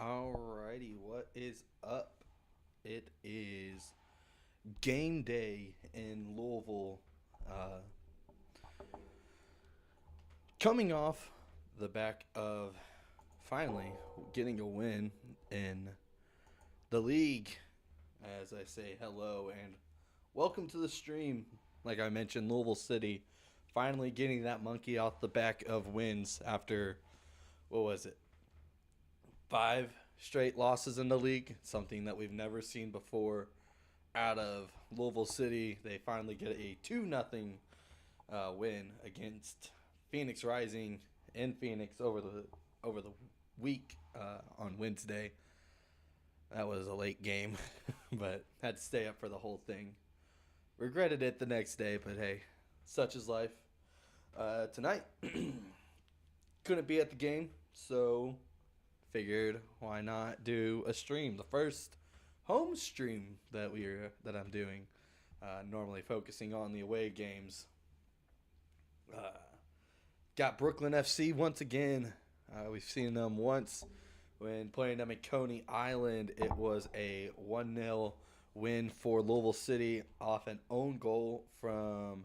Alrighty, what is up? It is game day in Louisville. Uh, Coming off the back of finally getting a win in the league. As I say hello and welcome to the stream. Like I mentioned, Louisville City finally getting that monkey off the back of wins after, what was it, five straight losses in the league, something that we've never seen before out of Louisville City. They finally get a 2-0 win against Phoenix Rising in Phoenix over the week on Wednesday. That was a late game, but had to stay up for the whole thing. Regretted it the next day, but hey, such is life. Tonight, couldn't be at the game, so figured why not do a stream, the first home stream that I'm doing. Normally focusing on the away games. Uh, Got Brooklyn FC once again. We've seen them once when playing them at Coney Island. It was a 1-0 win for Louisville City off an own goal from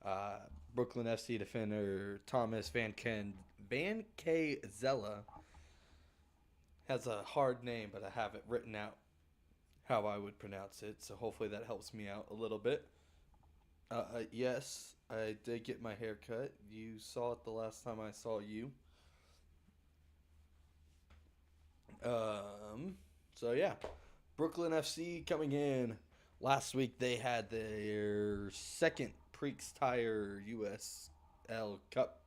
uh, Brooklyn FC defender Thomas Vancaeyezeele. Has a hard name, but I have it written out how I would pronounce it, so hopefully that helps me out a little bit. Yes, I did get my hair cut. You saw it the last time I saw you. So yeah, Brooklyn FC coming in. Last week they had their second Prix Tire USL Cup,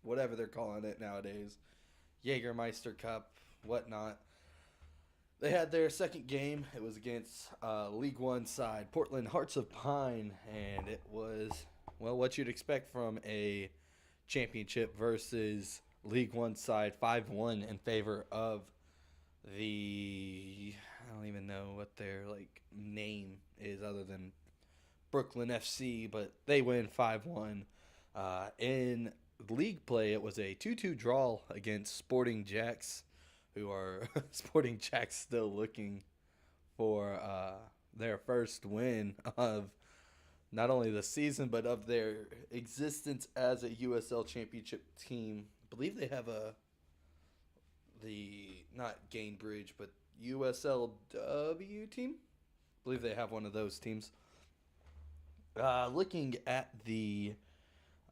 whatever they're calling it nowadays, Jägermeister Cup, whatnot. They had their second game. It was against League One side, Portland Hearts of Pine, and it was, well, what you'd expect from a championship versus League One side, 5-1 in favor of I don't even know what their name is other than Brooklyn FC, but they win 5-1. In league play, it was a 2-2 draw against Sporting Jacks, who are Sporting Jacks still looking for their first win of not only the season but of their existence as a USL Championship team. I believe they have the not Gainbridge but USLW team. I believe they have one of those teams. Looking at the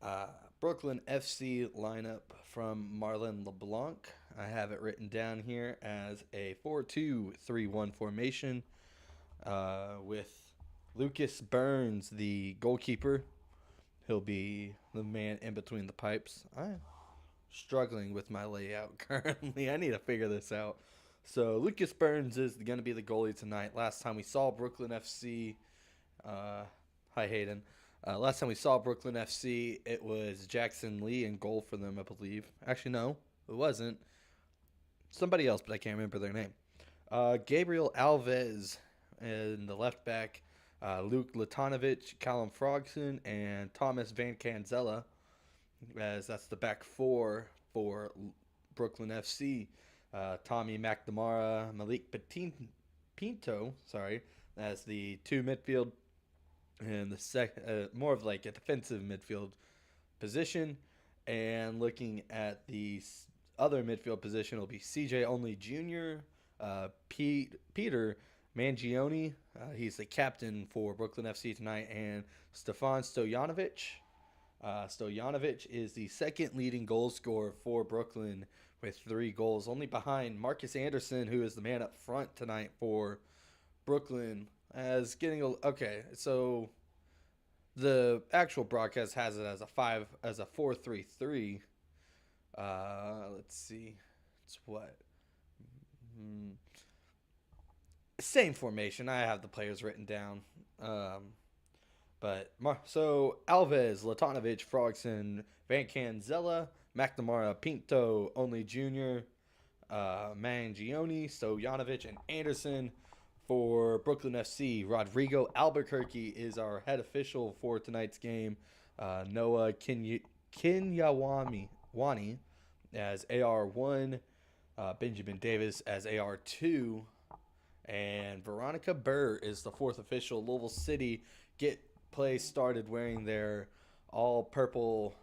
uh, Brooklyn FC lineup from Marlon LeBlanc, I have it written down here as a 4-2-3-1 formation with Lucas Burns, the goalkeeper. He'll be the man in between the pipes. I'm struggling with my layout currently. I need to figure this out. So Lucas Burns is going to be the goalie tonight. Last time we saw Brooklyn FC, hi Hayden. Last time we saw Brooklyn FC, it was Jackson Lee in goal for them, I believe. Actually, no, it wasn't. Somebody else, but I can't remember their name. Gabriel Alves in the left back. Luke Latanovic, Callum Frogson, and Thomas Vancaeyezeele, as that's the back four for Brooklyn FC. Tommy McNamara, Malik Pinto, as the two midfield and the more of like a defensive midfield position. And looking at the other midfield position will be CJ Only Jr., Peter Mangione, he's the captain for Brooklyn FC tonight, and Stefan Stojanovic. Stojanovic is the second leading goal scorer for Brooklyn with 3 goals, only behind Marcus Anderson, who is the man up front tonight for Brooklyn. Okay, so the actual broadcast has it as a 4-3-3. Let's see, it's what. Same formation. I have the players written down. So Alves, Latanovic, Frogson, Vancaeyezeele, McNamara, Pinto, Only Jr., Mangione, Stojanovic, and Anderson for Brooklyn FC. Rodrigo Albuquerque is our head official for tonight's game. Noah Kinyawani as AR1. Benjamin Davis as AR2, and Veronica Burr is the fourth official. Louisville City get play started wearing their all purple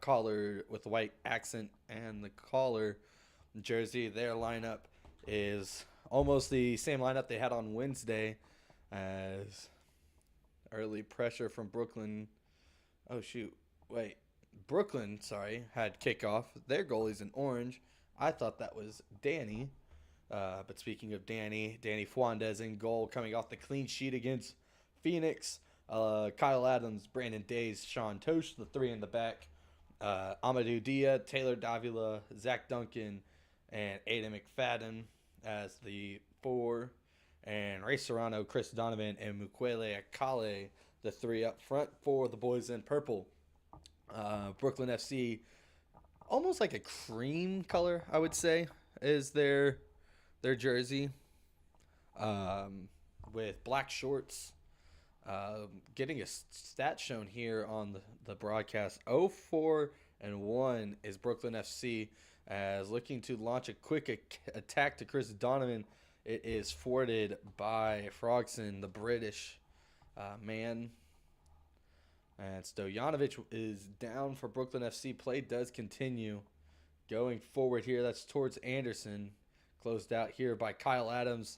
collar with the white accent and the collar jersey. Their lineup is almost the same lineup they had on Wednesday, as early pressure from Brooklyn. Oh, shoot. Wait. Brooklyn, sorry, had kickoff. Their goalie's in orange. I thought that was Danny. But speaking of Danny Fuentes in goal, coming off the clean sheet against Phoenix. Kyle Adams, Brandon Days, Sean Tosh, the three in the back. Amadou Dia, Taylor Davila, Zach Duncan, and Aiden McFadden as the four. And Ray Serrano, Chris Donovan, and Mukwele Akale, the three up front for the boys in purple. Brooklyn FC, almost like a cream color, I would say, is their jersey, with black shorts. Getting a stat shown here on the broadcast. 0-4-1 is Brooklyn FC, as looking to launch a quick attack to Chris Donovan. It is thwarted by Frogson, the British man. And Stojanovic is down for Brooklyn FC. Play does continue going forward here. That's towards Anderson. Closed out here by Kyle Adams.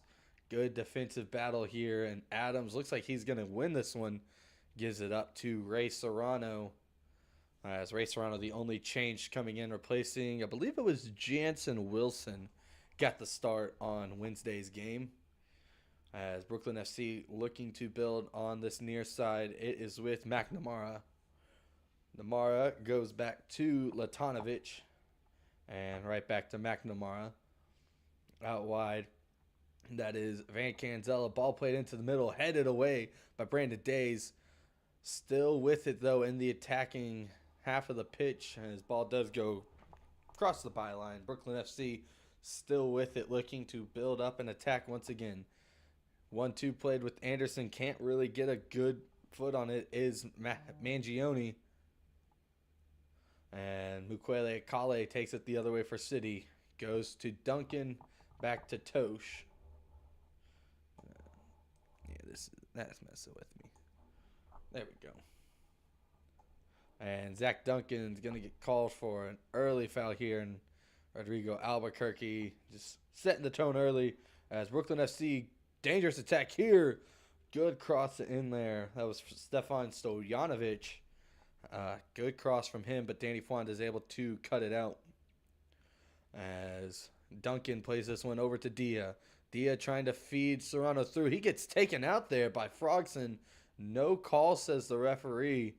Good defensive battle here. And Adams looks like he's going to win this one. Gives it up to Ray Serrano. As Ray Serrano, the only change coming in, replacing, I believe it was Jansen Wilson, got the start on Wednesday's game. As Brooklyn FC looking to build on this near side, it is with McNamara. Namara goes back to Latanovic, and right back to McNamara. Out wide, that is Vancaeyezeele. Ball played into the middle, headed away by Brandon Days. Still with it, though, in the attacking half of the pitch, and his ball does go across the byline. Brooklyn FC still with it, looking to build up and attack once again. 1-2 played with Anderson. Can't really get a good foot on it. Is Mangione. And Mukwele Akale takes it the other way for City. Goes to Duncan. Back to Tosh. That's messing with me. There we go. And Zach Duncan's going to get called for an early foul here. And Rodrigo Albuquerque just setting the tone early, as Brooklyn FC, dangerous attack here. Good cross in there. That was Stefan Stojanovic. Good cross from him, but Danny Fuentes is able to cut it out. As Duncan plays this one over to Dia. Dia trying to feed Serrano through. He gets taken out there by Frogson. No call, says the referee.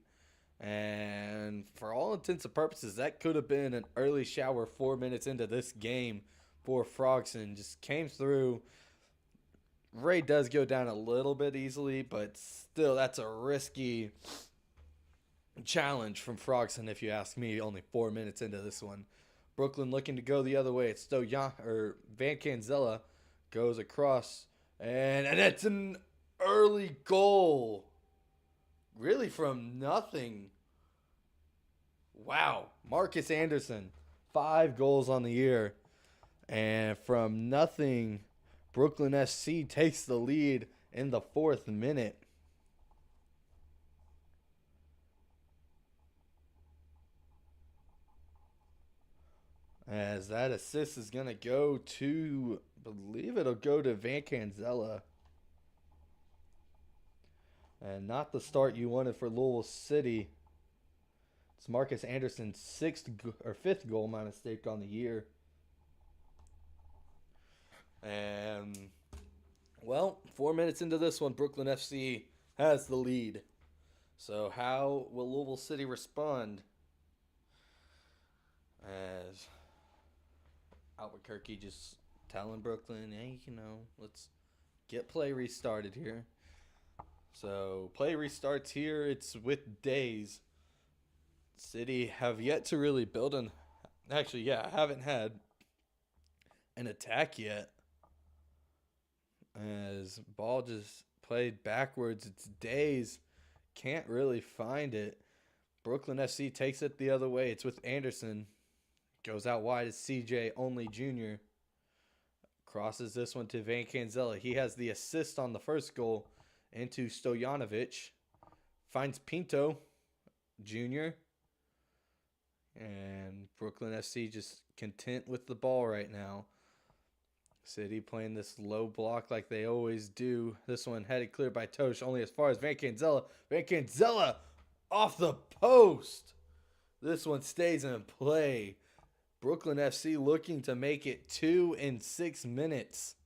And for all intents and purposes, that could have been an early shower 4 minutes into this game for Frogson. Just came through. Ray does go down a little bit easily, but still, that's a risky challenge from Frogson, if you ask me, only 4 minutes into this one. Brooklyn looking to go the other way. It's Vancaeyezeele goes across, and it's an early goal. Really from nothing. Wow. Marcus Anderson, 5 goals on the year. And from nothing, Brooklyn SC takes the lead in the 4th minute. As that assist is going to go to, I believe it'll go to Vancaeyezeele. And not the start you wanted for Louisville City. It's Marcus Anderson's 5th goal, my mistake, on the year. And, well, 4 minutes into this one, Brooklyn FC has the lead. So how will Louisville City respond? As Albuquerque just telling Brooklyn, hey, let's get play restarted here. So play restarts here. It's with Days. City have yet to really build an... Actually, yeah, haven't had an attack yet. As ball just played backwards. It's Days. Can't really find it. Brooklyn FC takes it the other way. It's with Anderson. Goes out wide. It's CJ Only Jr. Crosses this one to Vancaeyezeele. He has the assist on the first goal into Stojanovic. Finds Pinto Jr. And Brooklyn FC just content with the ball right now. City playing this low block like they always do. This one headed clear by Tosh, only as far as Vancaeyezeele. Vancaeyezeele off the post. This one stays in play. Brooklyn FC looking to make it 2 in 6 minutes.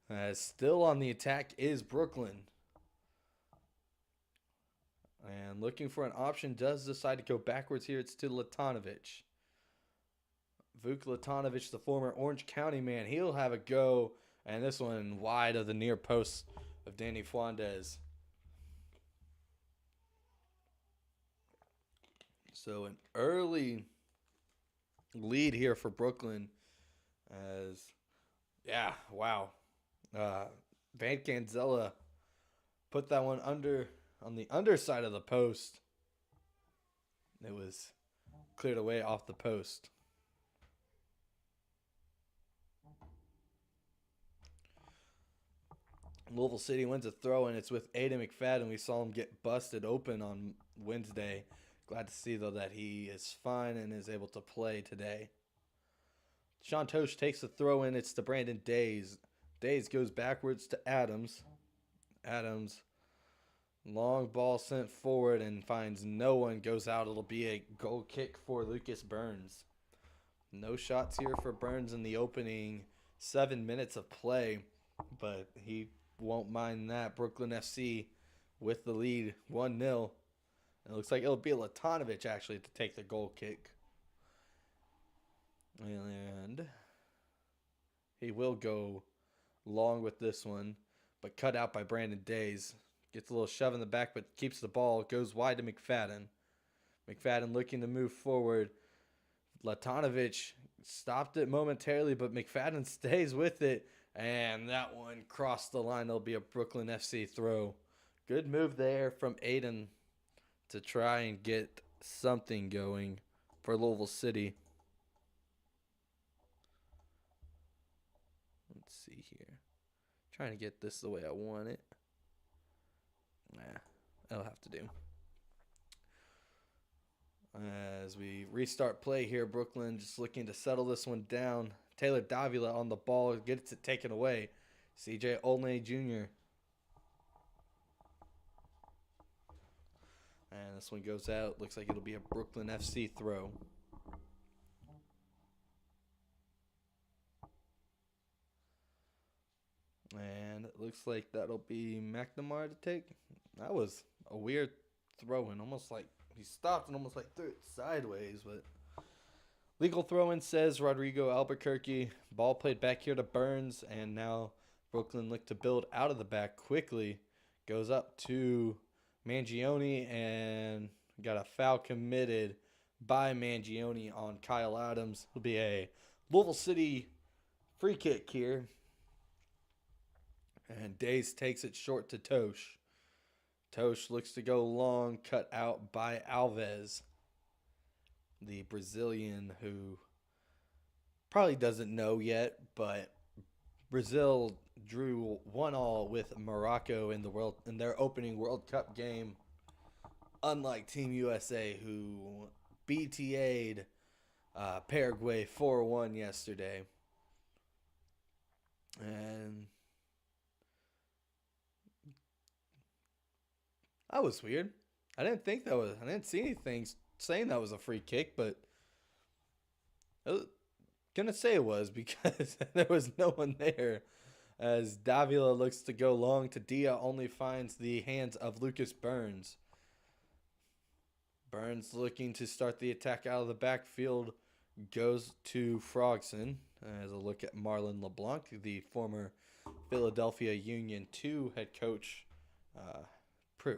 As still on the attack is Brooklyn. And looking for an option, does decide to go backwards here. It's to Latanovic. Vuk Latanovic, the former Orange County man, he'll have a go. And this one wide of the near post of Danny Fuentes. So an early lead here for Brooklyn. As, yeah, wow. Vancaeyezeele put that one on the underside of the post. It was cleared away off the post. Louisville City wins a throw, and it's with Aiden McFadden. We saw him get busted open on Wednesday. Glad to see, though, that he is fine and is able to play today. Sean Tosh takes the throw in. It's to Brandon Days. Days goes backwards to Adams. Adams, long ball sent forward and finds no one. Goes out. It'll be a goal kick for Lucas Burns. No shots here for Burns in the opening 7 minutes of play, but he won't mind that. Brooklyn FC with the lead 1-0. It looks like it'll be Latanovic actually to take the goal kick. And he will go long with this one, but cut out by Brandon Days. Gets a little shove in the back, but keeps the ball. Goes wide to McFadden. McFadden looking to move forward. Latanovic stopped it momentarily, but McFadden stays with it. And that one crossed the line. It'll be a Brooklyn FC throw. Good move there from Aiden to try and get something going for Louisville City. Let's see here. Trying to get this the way I want it. Nah, that'll have to do. As we restart play here, Brooklyn just looking to settle this one down. Taylor Davila on the ball, gets it taken away. CJ Olney Jr. And this one goes out. Looks like it'll be a Brooklyn FC throw. And it looks like that'll be McNamara to take. That was a weird throw-in. Almost like he stopped and almost like threw it sideways. But legal throw-in says Rodrigo Albuquerque. Ball played back here to Burns. And now Brooklyn look to build out of the back quickly. Goes up to Mangione and got a foul committed by Mangione on Kyle Adams. It'll be a Louisville City free kick here. And Days takes it short to Tosh. Tosh looks to go long, cut out by Alves, the Brazilian who probably doesn't know yet, but Brazil drew 1-1 with Morocco in their opening World Cup game. Unlike Team USA, who BTA'd Paraguay 4-1 yesterday. And that was weird. I didn't see anything saying that was a free kick, but I was gonna say it was because there was no one there. As Davila looks to go long to Dia, only finds the hands of Lucas Burns. Burns looking to start the attack out of the backfield, goes to Frogson. As a look at Marlon LeBlanc, the former Philadelphia Union 2 head coach,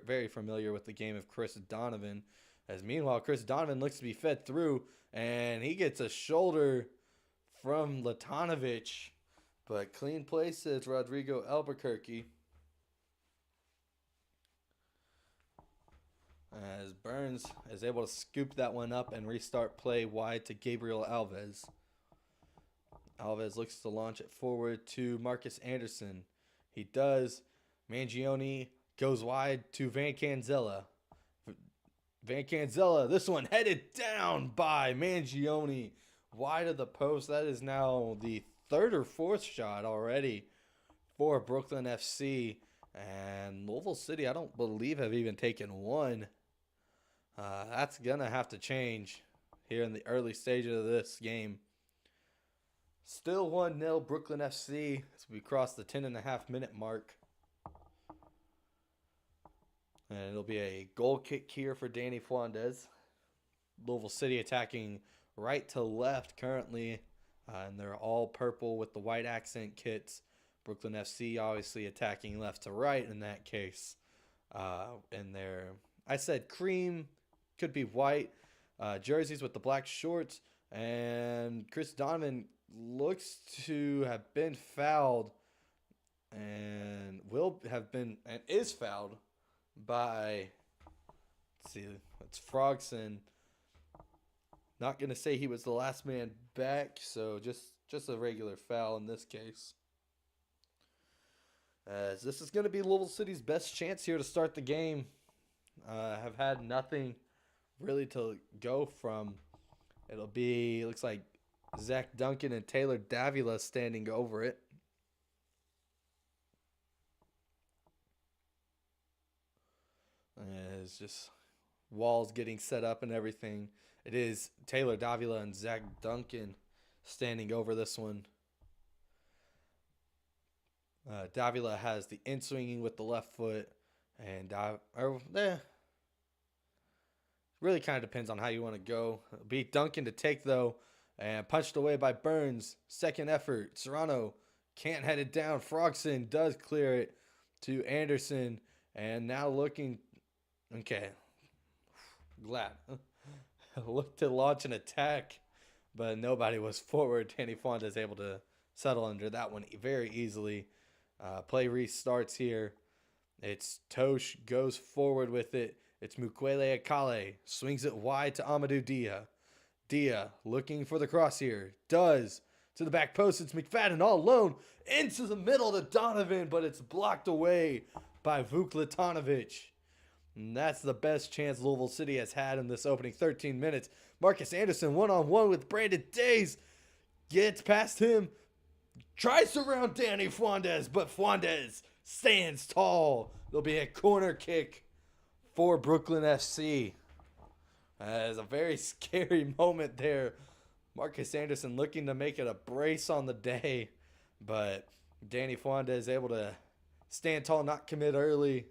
very familiar with the game of Chris Donovan. As meanwhile, Chris Donovan looks to be fed through, and he gets a shoulder from Latanovic. But clean play, says Rodrigo Albuquerque. As Burns is able to scoop that one up and restart play wide to Gabriel Alves. Alves looks to launch it forward to Marcus Anderson. He does. Mangione goes wide to Vancaeyezeele. Vancaeyezeele, this one headed down by Mangione. Wide of the post. That is now the third or fourth shot already for Brooklyn FC. And Louisville City, I don't believe, have even taken one. That's going to have to change here in the early stages of this game. Still 1-0 Brooklyn FC as we cross the 10.5-minute mark. And it'll be a goal kick here for Danny Fuentes. Louisville City attacking right to left currently. And they're all purple with the white accent kits. Brooklyn FC obviously attacking left to right in that case. And I said cream, could be white. Jerseys with the black shorts. And Chris Donovan looks to have been fouled and is fouled by, let's see, it's Frogson. Not going to say he was the last man back, so just a regular foul in this case. As this is going to be Louisville City's best chance here to start the game. Have had nothing really to go from. It'll be, looks like Zach Duncan and Taylor Davila standing over it. It's just walls getting set up and everything. It is Taylor Davila and Zach Duncan standing over this one. Davila has the in-swinging with the left foot. And really kind of depends on how you want to go. Beat Duncan to take, though. And punched away by Burns. Second effort. Serrano can't head it down. Frogson does clear it to Anderson. And now looking... Okay. Glad. Look to launch an attack. But nobody was forward. Danny Fonda is able to settle under that one very easily. Play restarts here. It's Tosh goes forward with it. It's Mukwele Akale. Swings it wide to Amadou Dia. Dia looking for the cross here. Does. To the back post. It's McFadden all alone. Into the middle to Donovan. But it's blocked away by Vuklatonovic. And that's the best chance Louisville City has had in this opening 13 minutes. Marcus Anderson one-on-one with Brandon Days. Gets past him. Tries to round Danny Fuentes. But Fuentes stands tall. There'll be a corner kick for Brooklyn FC. It's a very scary moment there. Marcus Anderson looking to make it a brace on the day. But Danny Fuentes is able to stand tall, not commit early.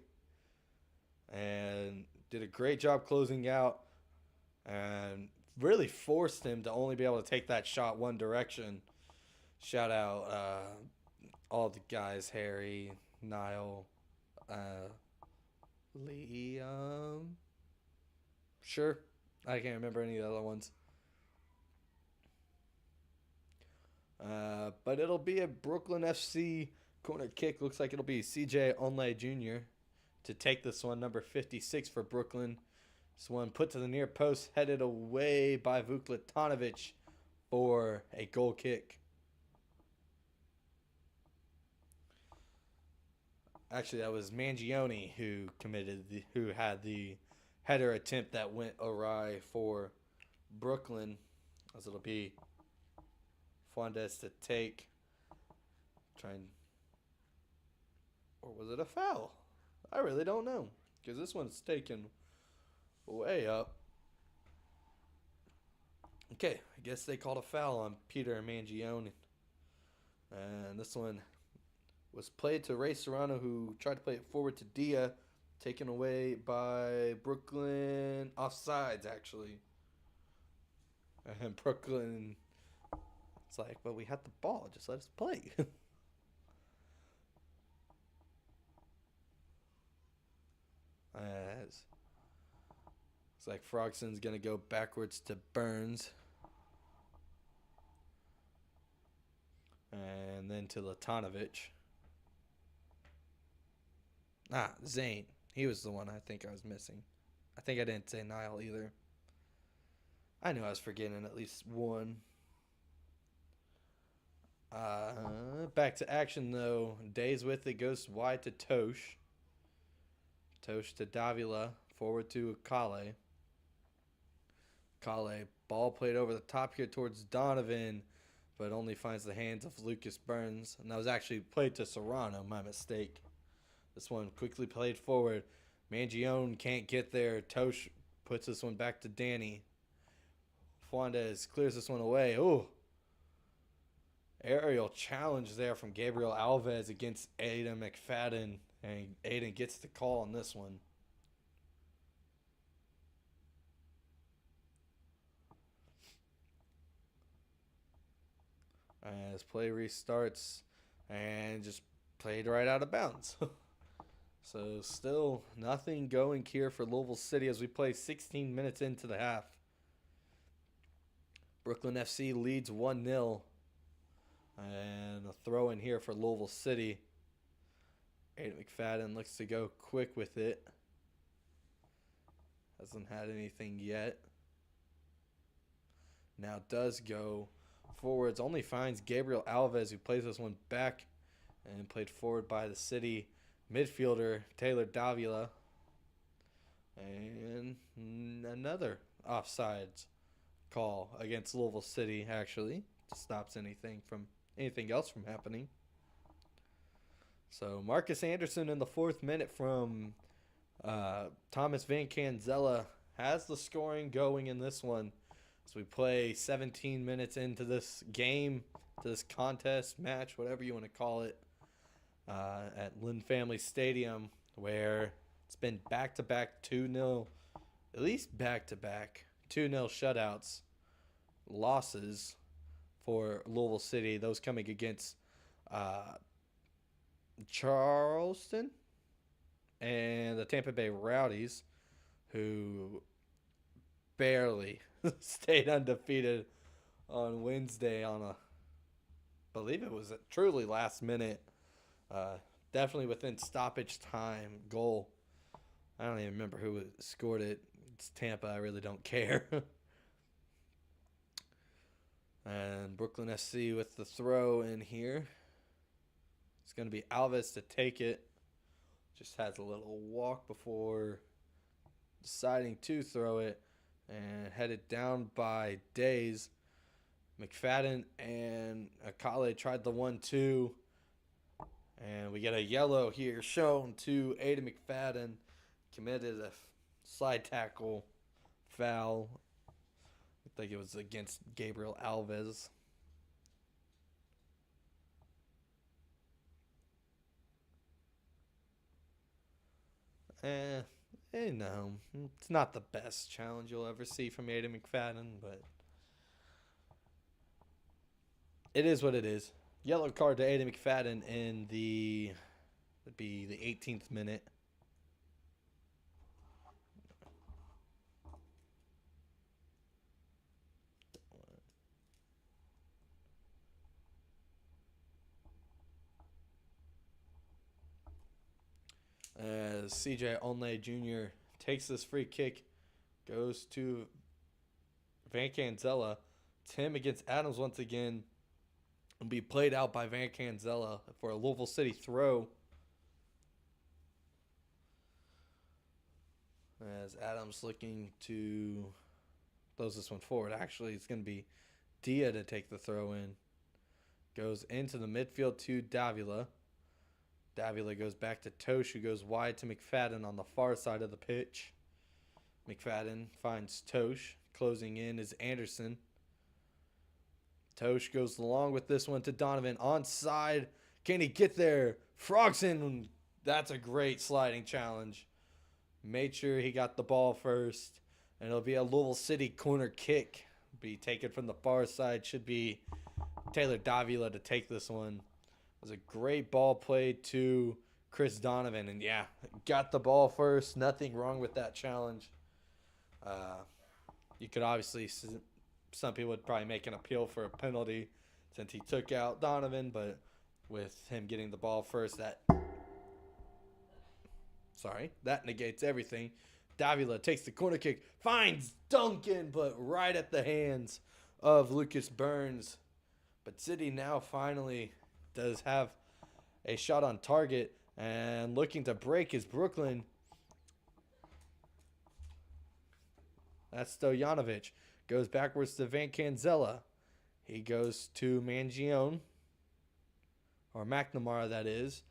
And did a great job closing out. And really forced him to only be able to take that shot one direction. Shout out all the guys, Harry, Niall, Liam. Sure. I can't remember any of the other ones. But it'll be a Brooklyn FC corner kick. Looks like it'll be CJ Onlay Jr. to take this one. Number 56 for Brooklyn. This one put to the near post. Headed away by Vuklatonovic for a goal kick. Actually, that was Mangione who had the header attempt that went awry for Brooklyn, as it'll be Fuentes to take. Or was it a foul? I really don't know, because this one's taken way up. Okay, I guess they called a foul on Peter Mangione. And this one was played to Ray Serrano, who tried to play it forward to Dia. Taken away by Brooklyn. Offsides, actually. And Brooklyn, it's like, well, we had the ball. Just let us play. It's like Frogson's going to go backwards to Burns. And then to Latanovic. Zane. He was the one I think I was missing. I think I didn't say Niall either. I knew I was forgetting at least one. Back to action, though. Days with it, goes wide to Tosh. Tosh to Davila. Forward to Kale. Kale, ball played over the top here towards Donovan, but only finds the hands of Lucas Burns. And that was actually played to Serrano, my mistake. This one quickly played forward. Mangione can't get there. Tosh puts this one back to Danny. Fuentes clears this one away. Oh, aerial challenge there from Gabriel Alves against Aiden McFadden. And Aiden gets the call on this one. As play restarts and just played right out of bounds. So still nothing going here for Louisville City as we play 16 minutes into the half. Brooklyn FC leads 1-0. And a throw in here for Louisville City. Aiden McFadden looks to go quick with it. Hasn't had anything yet. Now does go forwards. Only finds Gabriel Alves, who plays this one back and played forward by the City midfielder Taylor Davila. And another offsides call against Louisville City, actually. Stops anything else from happening. So Marcus Anderson in the 4th minute from Thomas Vancaeyezeele has the scoring going in this one. As we play 17 minutes into this game, to this contest, match, whatever you want to call it, at Lynn Family Stadium, where it's been back-to-back 2-0, at least back-to-back 2-0 shutouts, losses for Louisville City. Those coming against Charleston and the Tampa Bay Rowdies, who barely stayed undefeated on Wednesday on I believe it was a truly last minute, definitely within stoppage time goal. I don't even remember who scored it. It's Tampa. I really don't care. And Brooklyn FC with the throw in here. It's going to be Alves to take it. Just has a little walk before deciding to throw it. And headed down by Days. McFadden and Akale tried the 1-2. And we get a yellow here shown to Aiden McFadden. Committed a slide tackle foul. I think it was against Gabriel Alves. No, it's not the best challenge you'll ever see from Aiden McFadden, but it is what it is. Yellow card to Aiden McFadden in the 18th minute. As CJ Onley Jr. takes this free kick, goes to Vancaeyezeele. Tim against Adams once again. Will be played out by Vancaeyezeele for a Louisville City throw. As Adams looking to close this one forward. Actually, it's going to be Dia to take the throw in. Goes into the midfield to Davila. Davila goes back to Tosh, who goes wide to McFadden on the far side of the pitch. McFadden finds Tosh. Closing in is Anderson. Tosh goes along with this one to Donovan. Onside. Can he get there? Frogson. That's a great sliding challenge. Made sure he got the ball first. And it'll be a Louisville City corner kick. Be taken from the far side. Should be Taylor Davila to take this one. It was a great ball played to Chris Donovan. And, yeah, got the ball first. Nothing wrong with that challenge. You could obviously, some people would probably make an appeal for a penalty since he took out Donovan. But with him getting the ball first, that negates everything. Davila takes the corner kick, finds Duncan, but right at the hands of Lucas Burns. But City now finally does have a shot on target, and looking to break is Brooklyn. That's Stojanovic. Goes backwards to Vancaeyezeele. He goes to Mangione. Or McNamara, that is.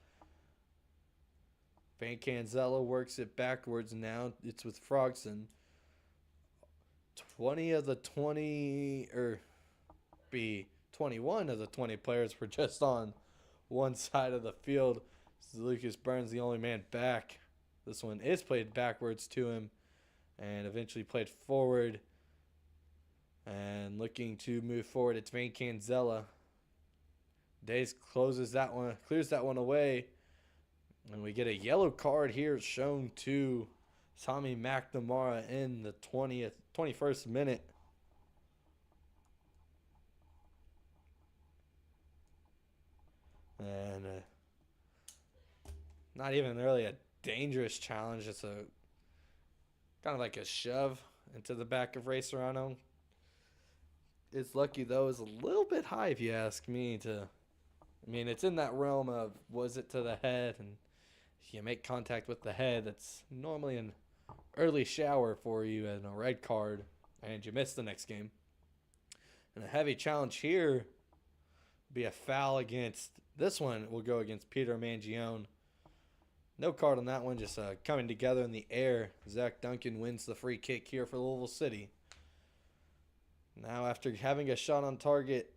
Vancaeyezeele works it backwards now. It's with Frogson. 20 of the 20, or be 21 of the 20 players were just on one side of the field. So Lucas Burns, the only man back. This one is played backwards to him and eventually played forward. And looking to move forward, it's Vancaeyezeele. Days clears that one away. And we get a yellow card here shown to Tommy McNamara in the 21st minute. And not even really a dangerous challenge. It's a kind of like a shove into the back of Ray Serrano. It's lucky, though. It's a little bit high, if you ask me. It's in that realm of, was it to the head? And if you make contact with the head, that's normally an early shower for you and a red card, and you miss the next game. And a heavy challenge here be a foul against, this one will go against Peter Mangione. No card on that one, just coming together in the air. Zach Duncan wins the free kick here for Louisville City. Now, after having a shot on target,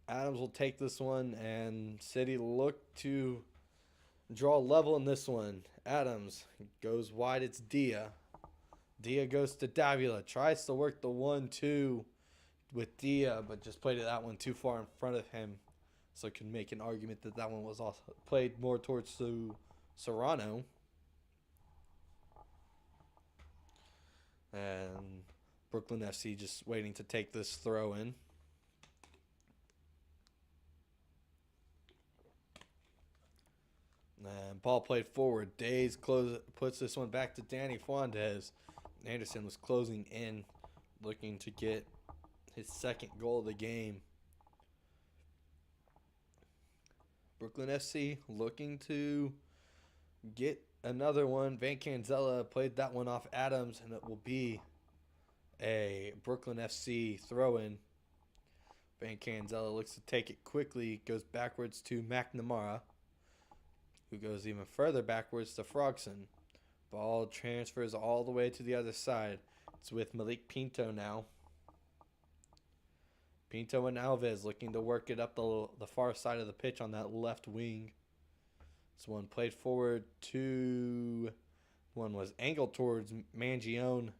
Adams will take this one, and City look to draw level in this one. Adams goes wide, it's Dia. Dia goes to Davila, tries to work the 1-2 with Dia, but just played that one too far in front of him. So can make an argument that that one was also played more towards Serrano. And Brooklyn FC just waiting to take this throw in. And ball played forward. Days puts this one back to Danny Fuentes. Anderson was closing in, looking to get his second goal of the game. Brooklyn FC looking to get another one. Vancaeyezeele played that one off Adams, and it will be a Brooklyn FC throw-in. Vancaeyezeele looks to take it quickly, goes backwards to McNamara, who goes even further backwards to Frogson. Ball transfers all the way to the other side. It's with Malik Pinto now. Pinto and Alves looking to work it up the far side of the pitch on that left wing. This one played forward to, one was angled towards Mangione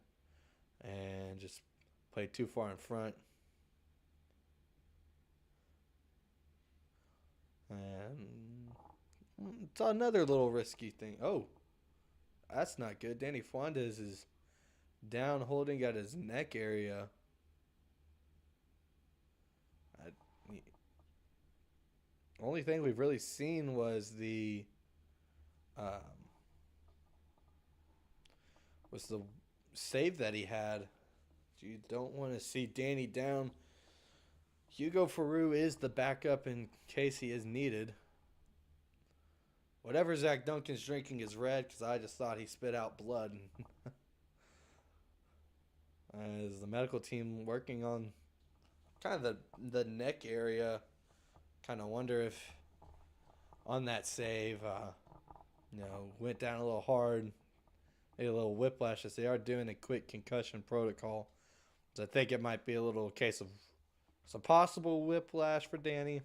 and just played too far in front. And it's another little risky thing. Oh, that's not good. Danny Fuentes is down holding at his neck area. Only thing we've really seen was the save that he had. You don't want to see Danny down. Hugo Faru is the backup in case he is needed. Whatever Zach Duncan's drinking is red, because I just thought he spit out blood. As the medical team working on kind of the neck area, kind of wonder if on that save, went down a little hard, made a little whiplash, as they are doing a quick concussion protocol. So I think it might be a little case of some possible whiplash for Danny.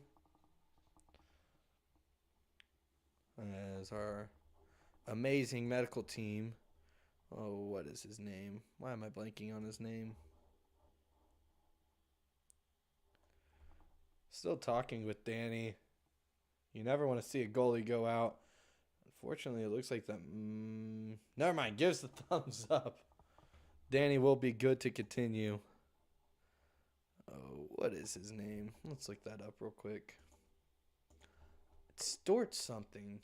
As our amazing medical team, what is his name? Why am I blanking on his name? Still talking with Danny. You never want to see a goalie go out. Unfortunately, it looks like that. Never mind. Gives the thumbs up. Danny will be good to continue. Oh, what is his name? Let's look that up real quick. It's Stort something.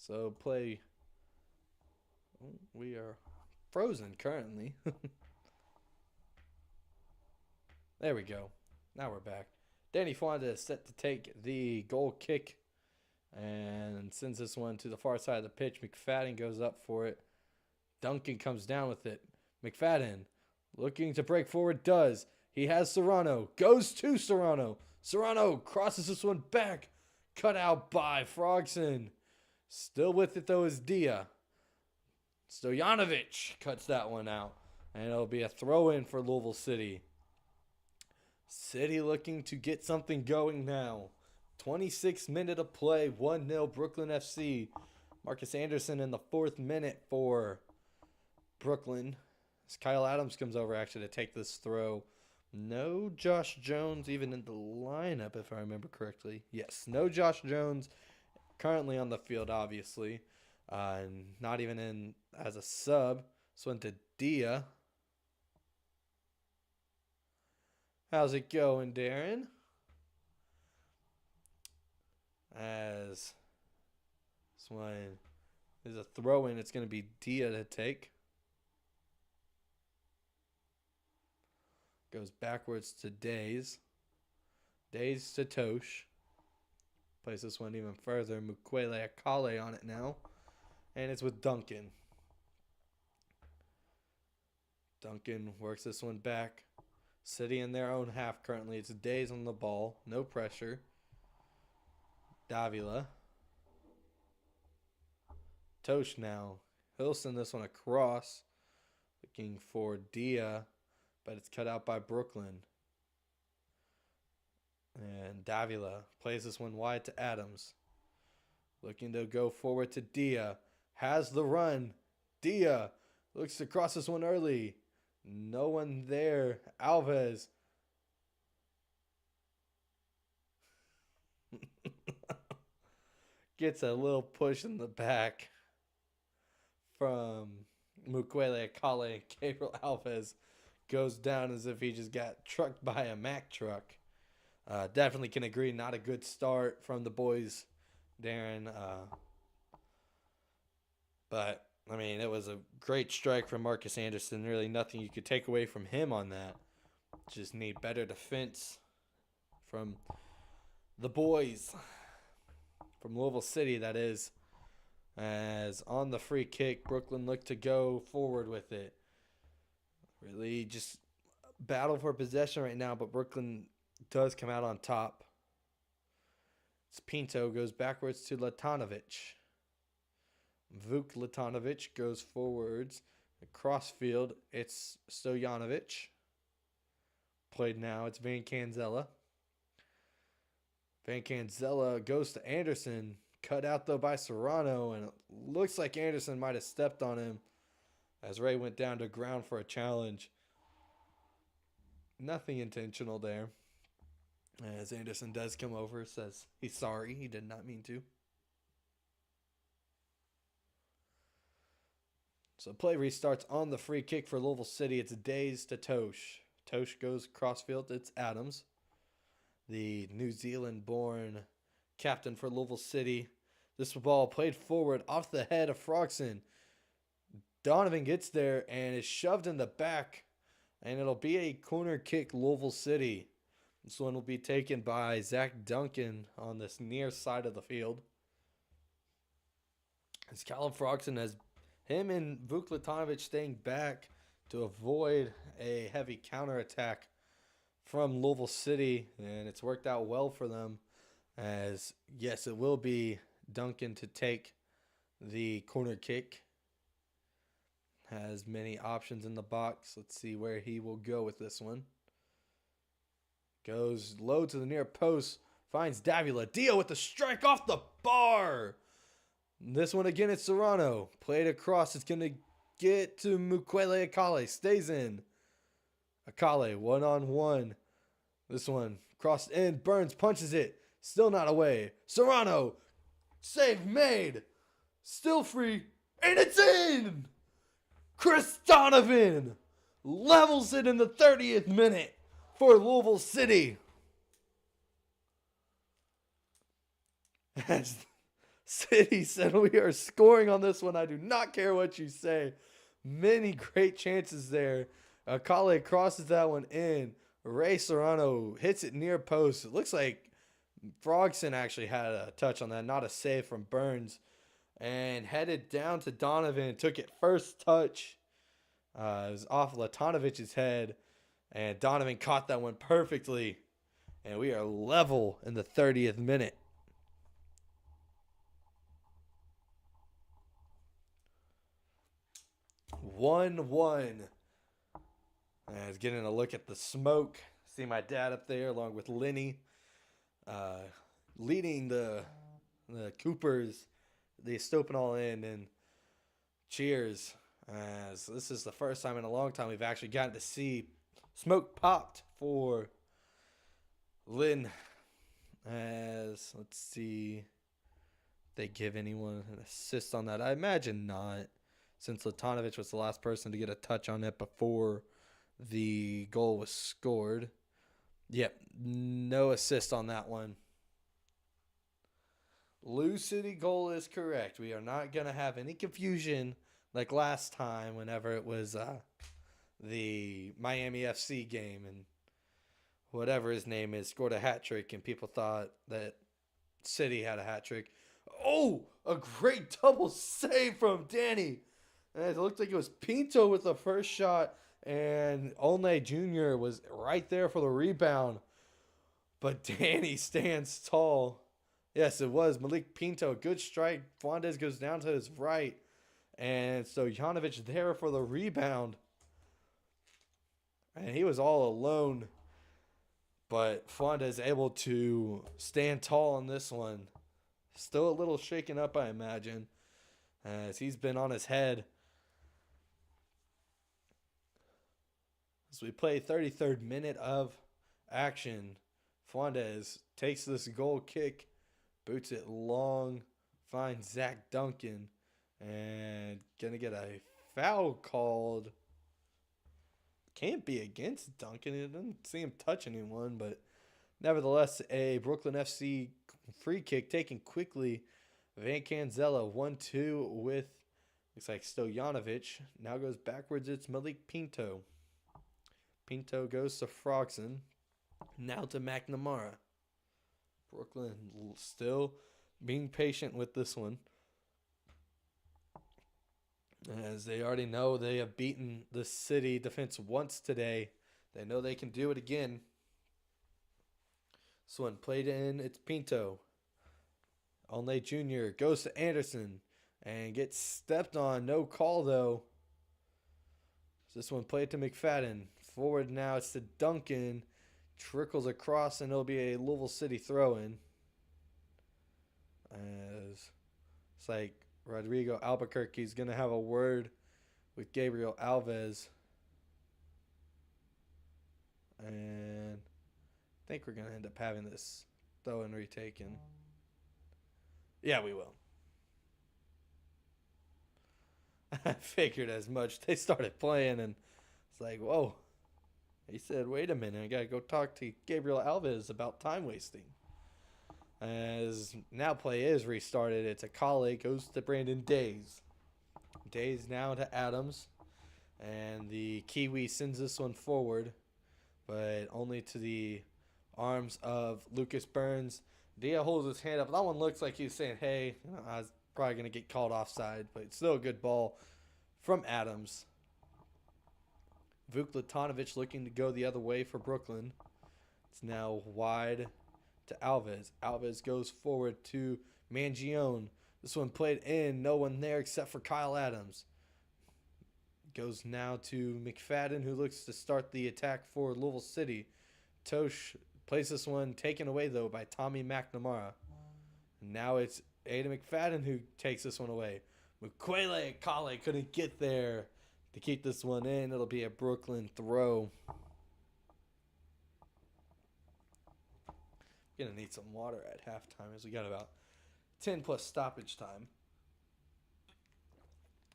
So play. We are frozen currently. There we go. Now we're back. Danny Fonda is set to take the goal kick and sends this one to the far side of the pitch. McFadden goes up for it. Duncan comes down with it. McFadden looking to break forward, does. He has Serrano. Goes to Serrano. Serrano crosses this one back. Cut out by Frogson. Still with it though is Dia. Stojanovic cuts that one out. And it'll be a throw in for Louisville City. City looking to get something going now. 26th minute of play. 1-0 Brooklyn FC. Marcus Anderson in the 4th minute for Brooklyn. As Kyle Adams comes over actually to take this throw. No Josh Jones even in the lineup if I remember correctly. Yes, no Josh Jones currently on the field obviously. And not even in as a sub. So went to Dia. How's it going, Darren? As this one is a throw-in, it's going to be Dia to take. Goes backwards to Days. Days to Tosh. Plays this one even further. Vancaeyezeele on it now. And it's with Duncan. Duncan works this one back. City in their own half currently. It's Days on the ball. No pressure. Davila. Tosh now. He'll send this one across. Looking for Dia. But it's cut out by Brooklyn. And Davila plays this one wide to Adams. Looking to go forward to Dia. Has the run. Dia looks to cross this one early. No one there. Alves. Gets a little push in the back from Vancaeyezeele, and Gabriel Alves goes down as if he just got trucked by a Mack truck. Definitely can agree, not a good start from the boys, Darren. But, I mean, it was a great strike from Marcus Anderson. Really nothing you could take away from him on that. Just need better defense from the boys. From Louisville City, that is. As on the free kick, Brooklyn looked to go forward with it. Really just battle for possession right now, but Brooklyn does come out on top. It's Pinto goes backwards to Latanovic. Vuk Latanovic goes forwards. Across field, it's Stojanovic. Played now, it's Vancaeyezeele. Vancaeyezeele goes to Anderson. Cut out, though, by Serrano. And it looks like Anderson might have stepped on him as Ray went down to ground for a challenge. Nothing intentional there. As Anderson does come over, says he's sorry. He did not mean to. So play restarts on the free kick for Louisville City. It's Days to Tosh. Tosh goes crossfield. It's Adams, the New Zealand-born captain for Louisville City. This ball played forward off the head of Frogson. Donovan gets there and is shoved in the back. And it'll be a corner kick, Louisville City. This one will be taken by Zach Duncan on this near side of the field. As Callum Frogson has him and Vuk Latanovic staying back to avoid a heavy counterattack from Louisville City. And it's worked out well for them. As, yes, it will be Duncan to take the corner kick. Has many options in the box. Let's see where he will go with this one. Goes low to the near post. Finds Davila. Dio with the strike off the bar. This one again, it's Serrano. Played across. It's going to get to Vancaeyezeele. Stays in. Akale, one-on-one. This one crossed in. Burns punches it. Still not away. Serrano. Save made. Still free. And it's in. Chris Donovan levels it in the 30th minute for Louisville City. As City said we are scoring on this one. I do not care what you say. Many great chances there. Kale crosses that one in. Ray Serrano hits it near post. It looks like Frogson actually had a touch on that, not a save from Burns. And headed down to Donovan. Took it first touch. It was off Latanovic's head. And Donovan caught that one perfectly. And we are level in the 30th minute. One. I was getting a look at the smoke. See my dad up there along with Lenny. Leading the Coopers. They stomping all in and cheers. As this is the first time in a long time we've actually gotten to see smoke popped for Lynn. As let's see if they give anyone an assist on that. I imagine not, since Latanovic was the last person to get a touch on it before the goal was scored. Yep, no assist on that one. Lou City goal is correct. We are not going to have any confusion like last time whenever it was the Miami FC game and whatever his name is scored a hat trick and people thought that City had a hat trick. Oh, a great double save from Danny. And it looked like it was Pinto with the first shot and Olney Jr. was right there for the rebound. But Danny stands tall. Yes, it was Malik Pinto. Good strike. Fernandez goes down to his right. And so Janovic there for the rebound. And he was all alone. But Fernandez able to stand tall on this one. Still a little shaken up, I imagine, as he's been on his head. As we play 33rd minute of action, Fernandez takes this goal kick, boots it long, finds Zach Duncan, and gonna get a foul called. Can't be against Duncan. It doesn't see him touch anyone, but nevertheless, a Brooklyn FC free kick taken quickly. Vancaeyezeele 1-2 with, looks like Stojanovic. Now goes backwards. It's Malik Pinto. Pinto goes to Frogson. Now to McNamara. Brooklyn still being patient with this one, as they already know they have beaten the City defense once today. They know they can do it again. This one played in, it's Pinto. Olney Jr. goes to Anderson and gets stepped on. No call, though. So this one played to McFadden. Forward now, it's to Duncan. Trickles across, and it'll be a Louisville City throw-in. As it's like Rodrigo Albuquerque's going to have a word with Gabriel Alves. And I think we're going to end up having this throw-in retaken. Yeah, we will. I figured as much. They started playing, and it's like, whoa. He said, wait a minute, I got to go talk to Gabriel Alves about time wasting. As now play is restarted, it's a colleague, goes to Brandon Days. Days now to Adams. And the Kiwi sends this one forward, but only to the arms of Lucas Burns. Dia holds his hand up. That one looks like he's saying, hey, I was probably going to get called offside, but it's still a good ball from Adams. Vuk Latanovic looking to go the other way for Brooklyn. It's now wide to Alves. Alves goes forward to Mangione. This one played in. No one there except for Kyle Adams. Goes now to McFadden, who looks to start the attack for Louisville City. Tosh plays this one, taken away, though, by Tommy McNamara. Now it's Ada McFadden who takes this one away. Mukwele Kale couldn't get there to keep this one in. It'll be a Brooklyn throw. Gonna need some water at halftime, as we got about 10 plus stoppage time.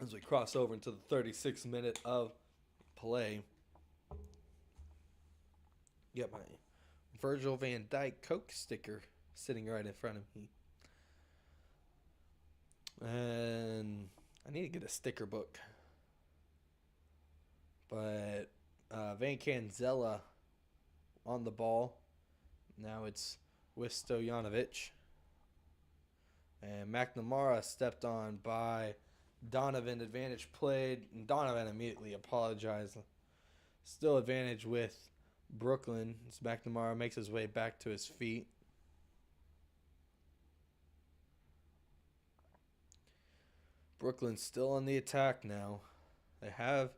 As we cross over into the 36th minute of play. Get my Virgil van Dijk Coke sticker sitting right in front of me. And I need to get a sticker book. But Vancaeyezeele on the ball. Now it's with Stojanovic. And McNamara stepped on by Donovan. Advantage played. And Donovan immediately apologized. Still advantage with Brooklyn as McNamara makes his way back to his feet. Brooklyn's still on the attack now. They have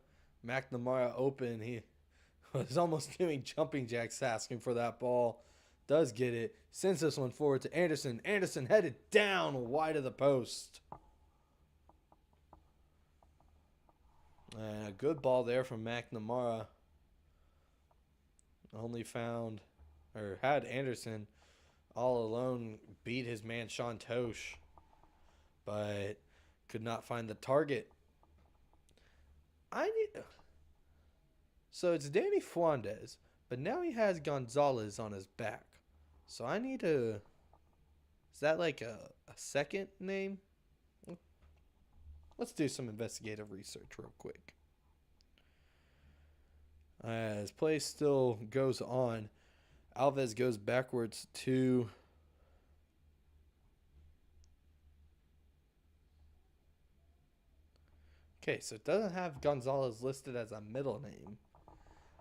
McNamara open. He was almost doing jumping jacks asking for that ball. Does get it. Sends this one forward to Anderson. Anderson headed down wide of the post. And a good ball there from McNamara. Only found, or had Anderson all alone beat his man Sean Tosh. But could not find the target. So it's Danny Fuentes, but now he has Gonzalez on his back. So I need to... Is that like a second name? Let's do some investigative research real quick. As play still goes on, Alves goes backwards to... Okay, so it doesn't have Gonzalez listed as a middle name.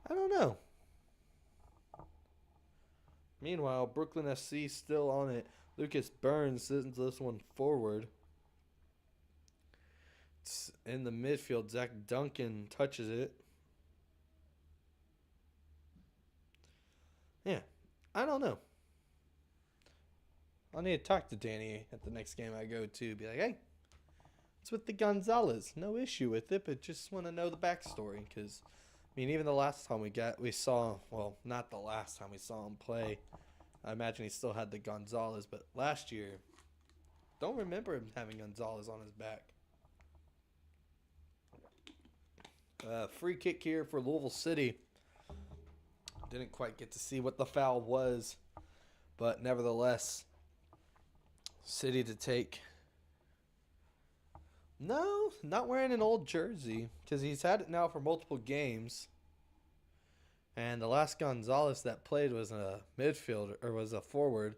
I don't know. Meanwhile, Brooklyn FC still on it. Lucas Burns sends this one forward. It's in the midfield. Zach Duncan touches it. Yeah, I don't know. I'll need to talk to Danny at the next game I go to. Be like, hey, it's with the Gonzalez. No issue with it, but just want to know the backstory. Because, I mean, even the last time we saw, well, not the last time we saw him play. I imagine he still had the Gonzalez, but last year, don't remember him having Gonzalez on his back. Free kick here for Louisville City. Didn't quite get to see what the foul was, but nevertheless, City to take. No, not wearing an old jersey because he's had it now for multiple games. And the last Gonzalez that played was a midfielder, or was a forward.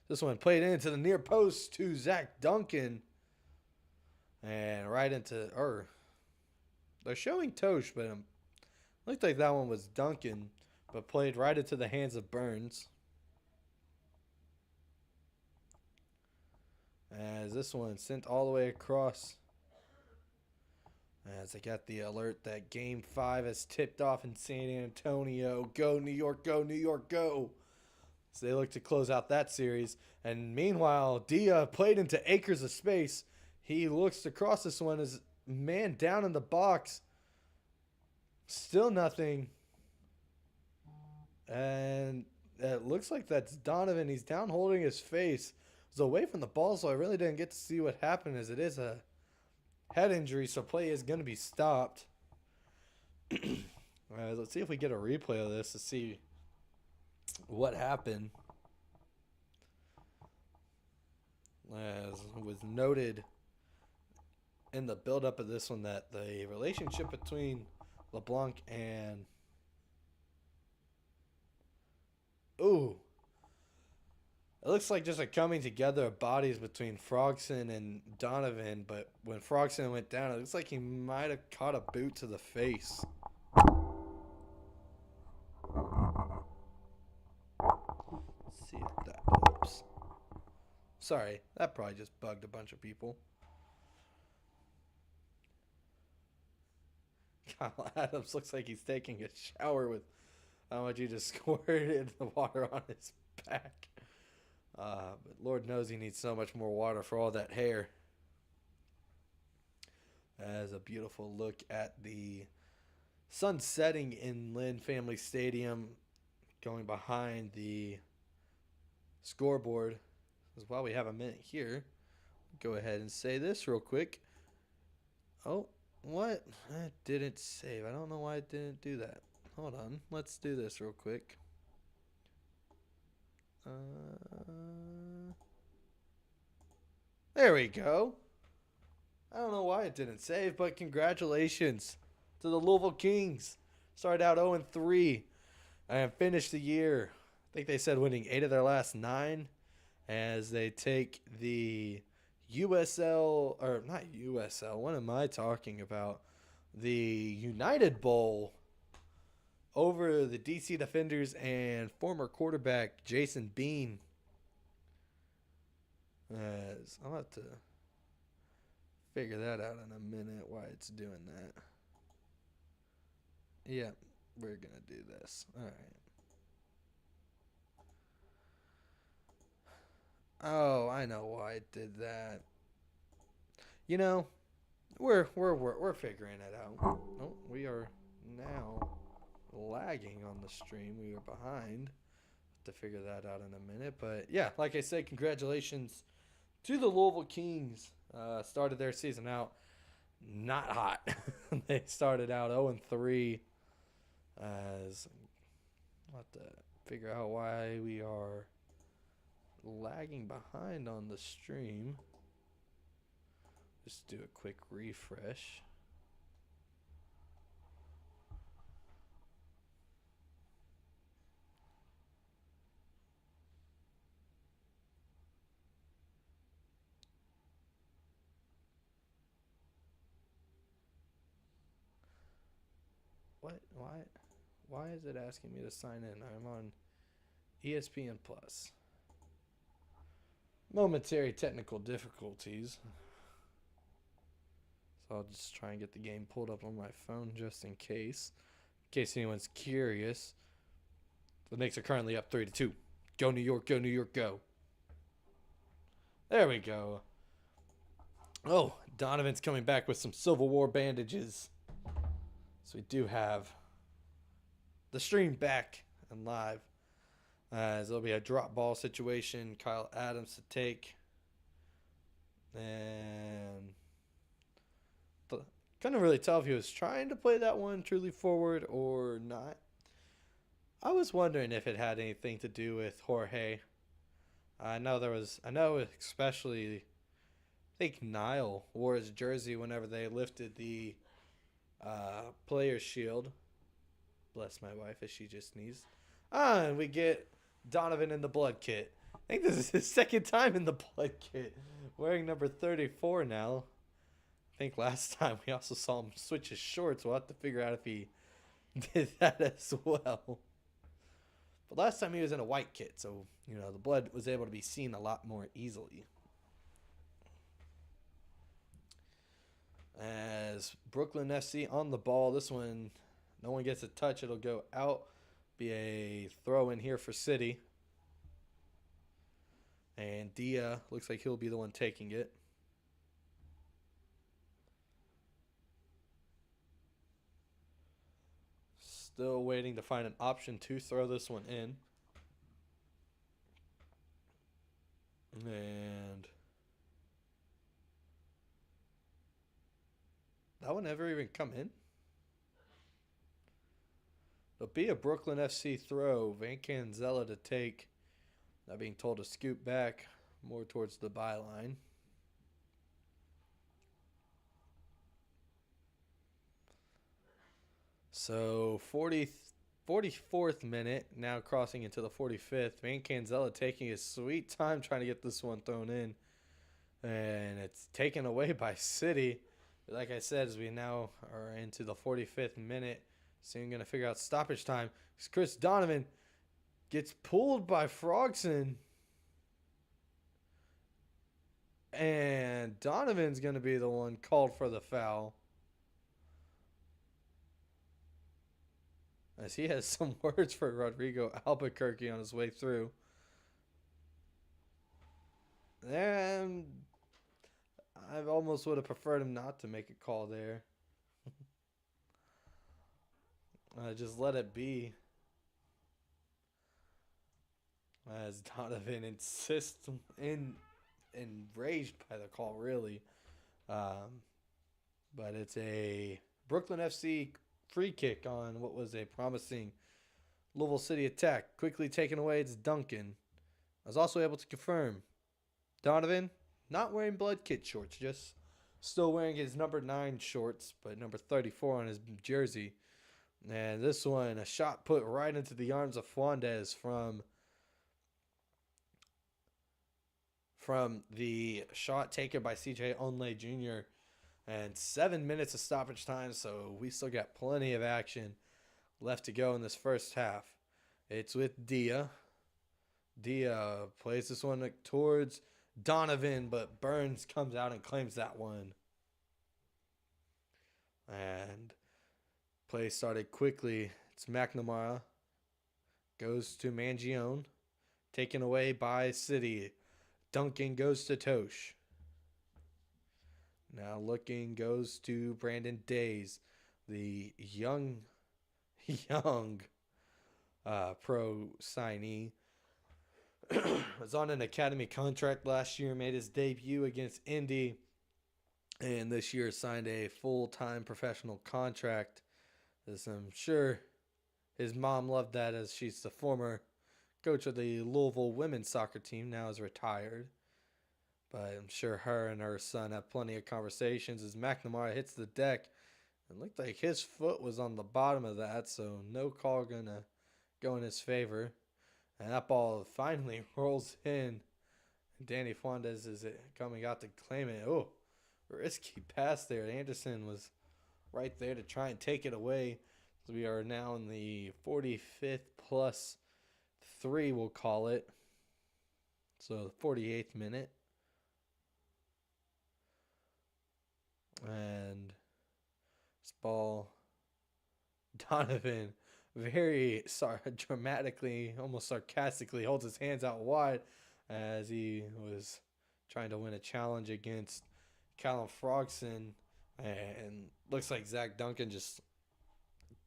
This one played into the near post to Zach Duncan. And right into, they're showing Tosh, but it looked like that one was Duncan, but played right into the hands of Burns. As this one sent all the way across. As I got the alert that Game 5 has tipped off in San Antonio. Go, New York, go, New York, go. So they look to close out that series. And meanwhile, Dia played into acres of space. He looks to cross this one as man down in the box. Still nothing. And it looks like that's Donovan. He's down holding his face. He was away from the ball, so I really didn't get to see what happened, as it is a head injury, so play is going to be stopped. Let's see if we get a replay of this to see what happened. As was noted in the build-up of this one that the relationship between LeBlanc and... Ooh. It looks like just a coming together of bodies between Frogson and Donovan, but when Frogson went down, it looks like he might have caught a boot to the face. Let's see if that helps. Sorry, that probably just bugged a bunch of people. Kyle Adams looks like he's taking a shower with how much he just squirted the water on his back. But Lord knows he needs so much more water for all that hair. As a beautiful look at the sun setting in Lynn Family Stadium, going behind the scoreboard. As while we have a minute here, go ahead and say this real quick. Oh, what? It didn't save. I don't know why it didn't do that. Hold on. Let's do this real quick. There we go. I don't know why it didn't save, but congratulations to the Louisville Kings. Started out 0-3 and finished the year, I think they said, winning 8 of their last 9 as they take the USL, or not USL, what am I talking about? The United Bowl over the DC Defenders and former quarterback Jason Bean. As I'll have to figure that out in a minute why it's doing that. Yeah, we're going to do this. All right. Oh, I know why it did that. You know, we're figuring it out. Oh, we are now lagging on the stream. We are behind. To figure that out in a minute, but yeah, like I said, congratulations to the Louisville Kings. Started their season out not hot. They started out 0-3. As I'll have to figure out why we are lagging behind on the stream. Just do a quick refresh. What? Why is it asking me to sign in? I'm on ESPN Plus. Momentary technical difficulties. So I'll just try and get the game pulled up on my phone just in case. In case anyone's curious. The Knicks are currently up 3-2. Go New York, go New York, go. There we go. Oh, Donovan's coming back with some Civil War bandages. So we do have the stream back and live. As there'll be a drop ball situation. Kyle Adams to take. And couldn't really tell if he was trying to play that one truly forward or not. I was wondering if it had anything to do with Jorge. I know especially, I think Niall wore his jersey whenever they lifted the Players Shield. Bless my wife as she just sneezed. And we get Donovan in the blood kit. I think this is his second time in the blood kit. Wearing number 34 now. I think last time we also saw him switch his shorts. We'll have to figure out if he did that as well. But last time he was in a white kit, so, the blood was able to be seen a lot more easily. As Brooklyn FC on the ball. This one, no one gets a touch. It'll go out. Be a throw in here for City. And Dia looks like he'll be the one taking it. Still waiting to find an option to throw this one in. And that one never even come in. It'll be a Brooklyn FC throw. Vancaeyezeele to take. Not being told to scoot back more towards the byline. So 44th minute, now crossing into the 45th. Vancaeyezeele taking his sweet time trying to get this one thrown in. And it's taken away by City. Like I said, as we now are into the 45th minute, soon going to figure out stoppage time. Chris Donovan gets pulled by Frogson. And Donovan's going to be the one called for the foul. As he has some words for Rodrigo Albuquerque on his way through. And I almost would have preferred him not to make a call there. Just let it be. As Donovan insists, enraged by the call, really. But it's a Brooklyn FC free kick on what was a promising Louisville City attack. Quickly taken away, it's Duncan. I was also able to confirm Donovan not wearing blood kit shorts, just Still wearing his number 9 shorts, but number 34 on his jersey. And this one, a shot put right into the arms of Fuentes from the shot taken by CJ Onley Jr. And 7 minutes of stoppage time, so we still got plenty of action left to go in this first half. It's with Dia. Dia plays this one towards Donovan, but Burns comes out and claims that one. And play started quickly. It's McNamara. Goes to Mangione. Taken away by City. Duncan goes to Tosh. Now looking goes to Brandon Days. The young pro signee. Was on an academy contract last year. Made his debut against Indy. And this year signed a full-time professional contract. As I'm sure his mom loved that, as she's the former coach of the Louisville women's soccer team, now is retired. But I'm sure her and her son have plenty of conversations as McNamara hits the deck. It looked like his foot was on the bottom of that, so no call going to go in his favor. And that ball finally rolls in. Danny Fuentes is coming out to claim it. Oh, risky pass there. Anderson was right there to try and take it away. So we are now in the 45th plus 3, we'll call it. So the 48th minute. And this ball, Donovan very dramatically, almost sarcastically holds his hands out wide as he was trying to win a challenge against Callum Frogson. And looks like Zach Duncan just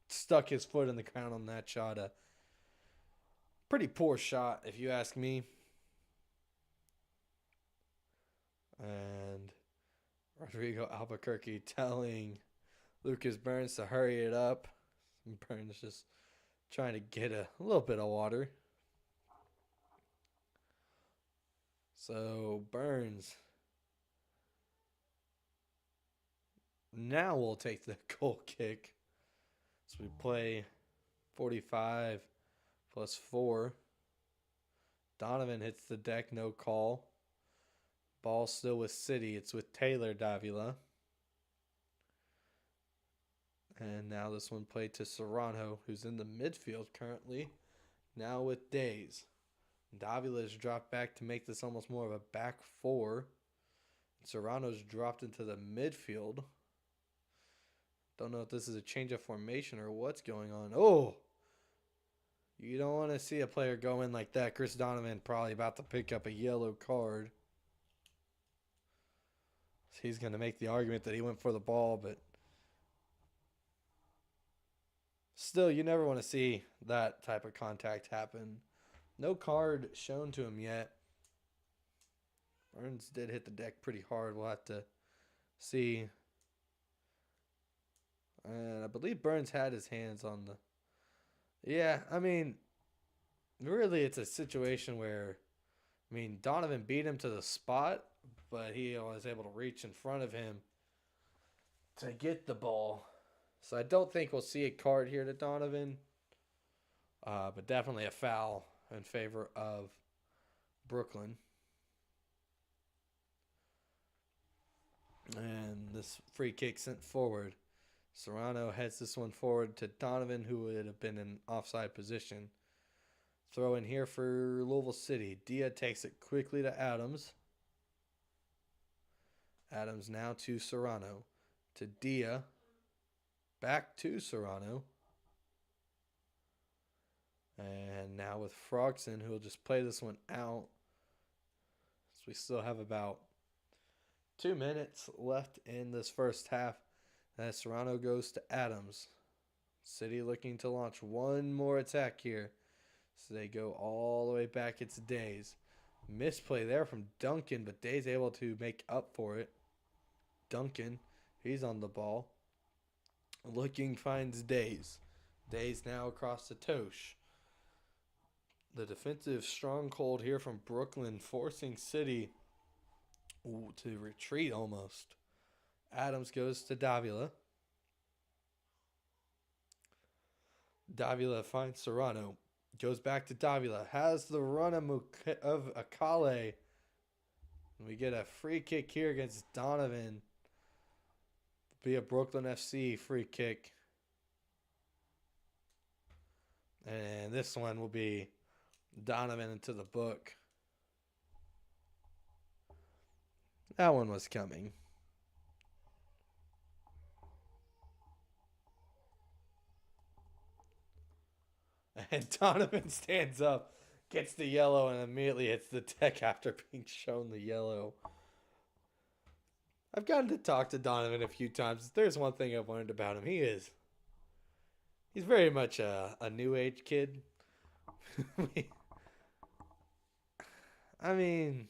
stuck his foot in the ground on that shot. A pretty poor shot, if you ask me. And Rodrigo Albuquerque telling Lucas Burns to hurry it up. Burns just trying to get a little bit of water. So Burns now will take the goal kick. So we play 45 plus 4. Donovan hits the deck, no call. Ball still with City. It's with Taylor Davila. And now this one played to Serrano, who's in the midfield currently. Now with Days. Davila's dropped back to make this almost more of a back 4. Serrano's dropped into the midfield. Don't know if this is a change of formation or what's going on. Oh! You don't want to see a player go in like that. Chris Donovan probably about to pick up a yellow card. He's going to make the argument that he went for the ball, but still, you never want to see that type of contact happen. No card shown to him yet. Burns did hit the deck pretty hard. We'll have to see. And I believe Burns had his hands on the... Yeah, I mean, really it's a situation where, Donovan beat him to the spot, but he was able to reach in front of him to get the ball. So I don't think we'll see a card here to Donovan, but definitely a foul in favor of Brooklyn. And this free kick sent forward. Serrano heads this one forward to Donovan, who would have been in offside position. Throw in here for Louisville City. Dia takes it quickly to Adams. Adams now to Serrano. To Dia. Back to Serrano. And now with Frogson, who will just play this one out. So we still have about 2 minutes left in this first half. As Serrano goes to Adams. City looking to launch one more attack here. So they go all the way back. It's Days. Misplay there from Duncan, but Days able to make up for it. Duncan, he's on the ball. Looking finds Days. Days now across to Tosh. The defensive stronghold here from Brooklyn, forcing City to retreat almost. Adams goes to Davila. Davila finds Serrano. Goes back to Davila. Has the run of Akale. We get a free kick here against Donovan. Be a Brooklyn FC free kick. And this one will be Donovan into the book. That one was coming. And Donovan stands up, gets the yellow, and immediately hits the deck after being shown the yellow. I've gotten to talk to Donovan a few times. There's one thing I've learned about him. He's very much a new age kid. I mean,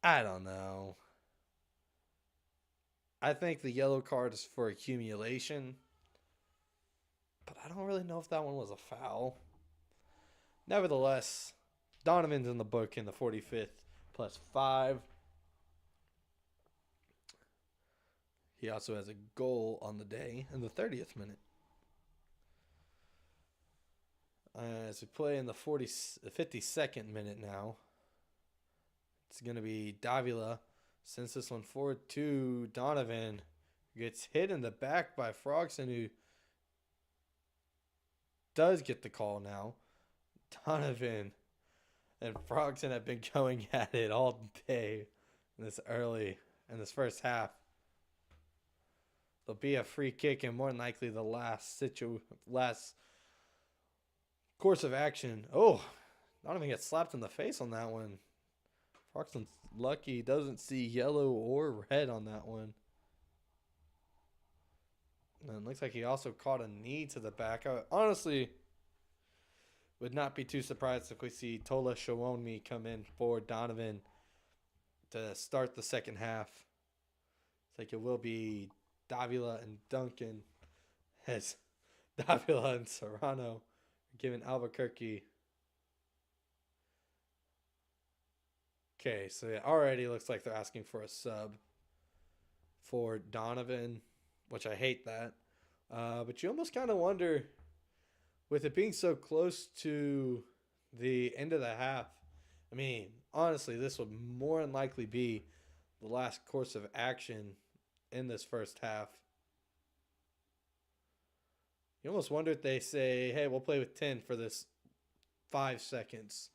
I don't know. I think the yellow card is for accumulation, but I don't really know if that one was a foul. Nevertheless, Donovan's in the book in the 45th +5. He also has a goal on the day in the 30th minute. As we play in the 52nd minute now, it's going to be Davila. Sends this one forward to Donovan. Gets hit in the back by Frogson, who does get the call now. Donovan and Frogson have been going at it all day in this first half. There'll be a free kick and more than likely the last course of action. Oh, Donovan gets slapped in the face on that one. Frogson's lucky he doesn't see yellow or red on that one. And it looks like he also caught a knee to the back. I honestly would not be too surprised if we see Tola Shawonmi come in for Donovan to start the second half. It's like it will be Davila and Duncan as Davila and Serrano are giving Albuquerque. Okay, so it already looks like they're asking for a sub for Donovan, which I hate that. But you almost kind of wonder, with it being so close to the end of the half, I mean, honestly, this would more than likely be the last course of action in this first half. You almost wonder if they say, hey, we'll play with 10 for this 5 seconds.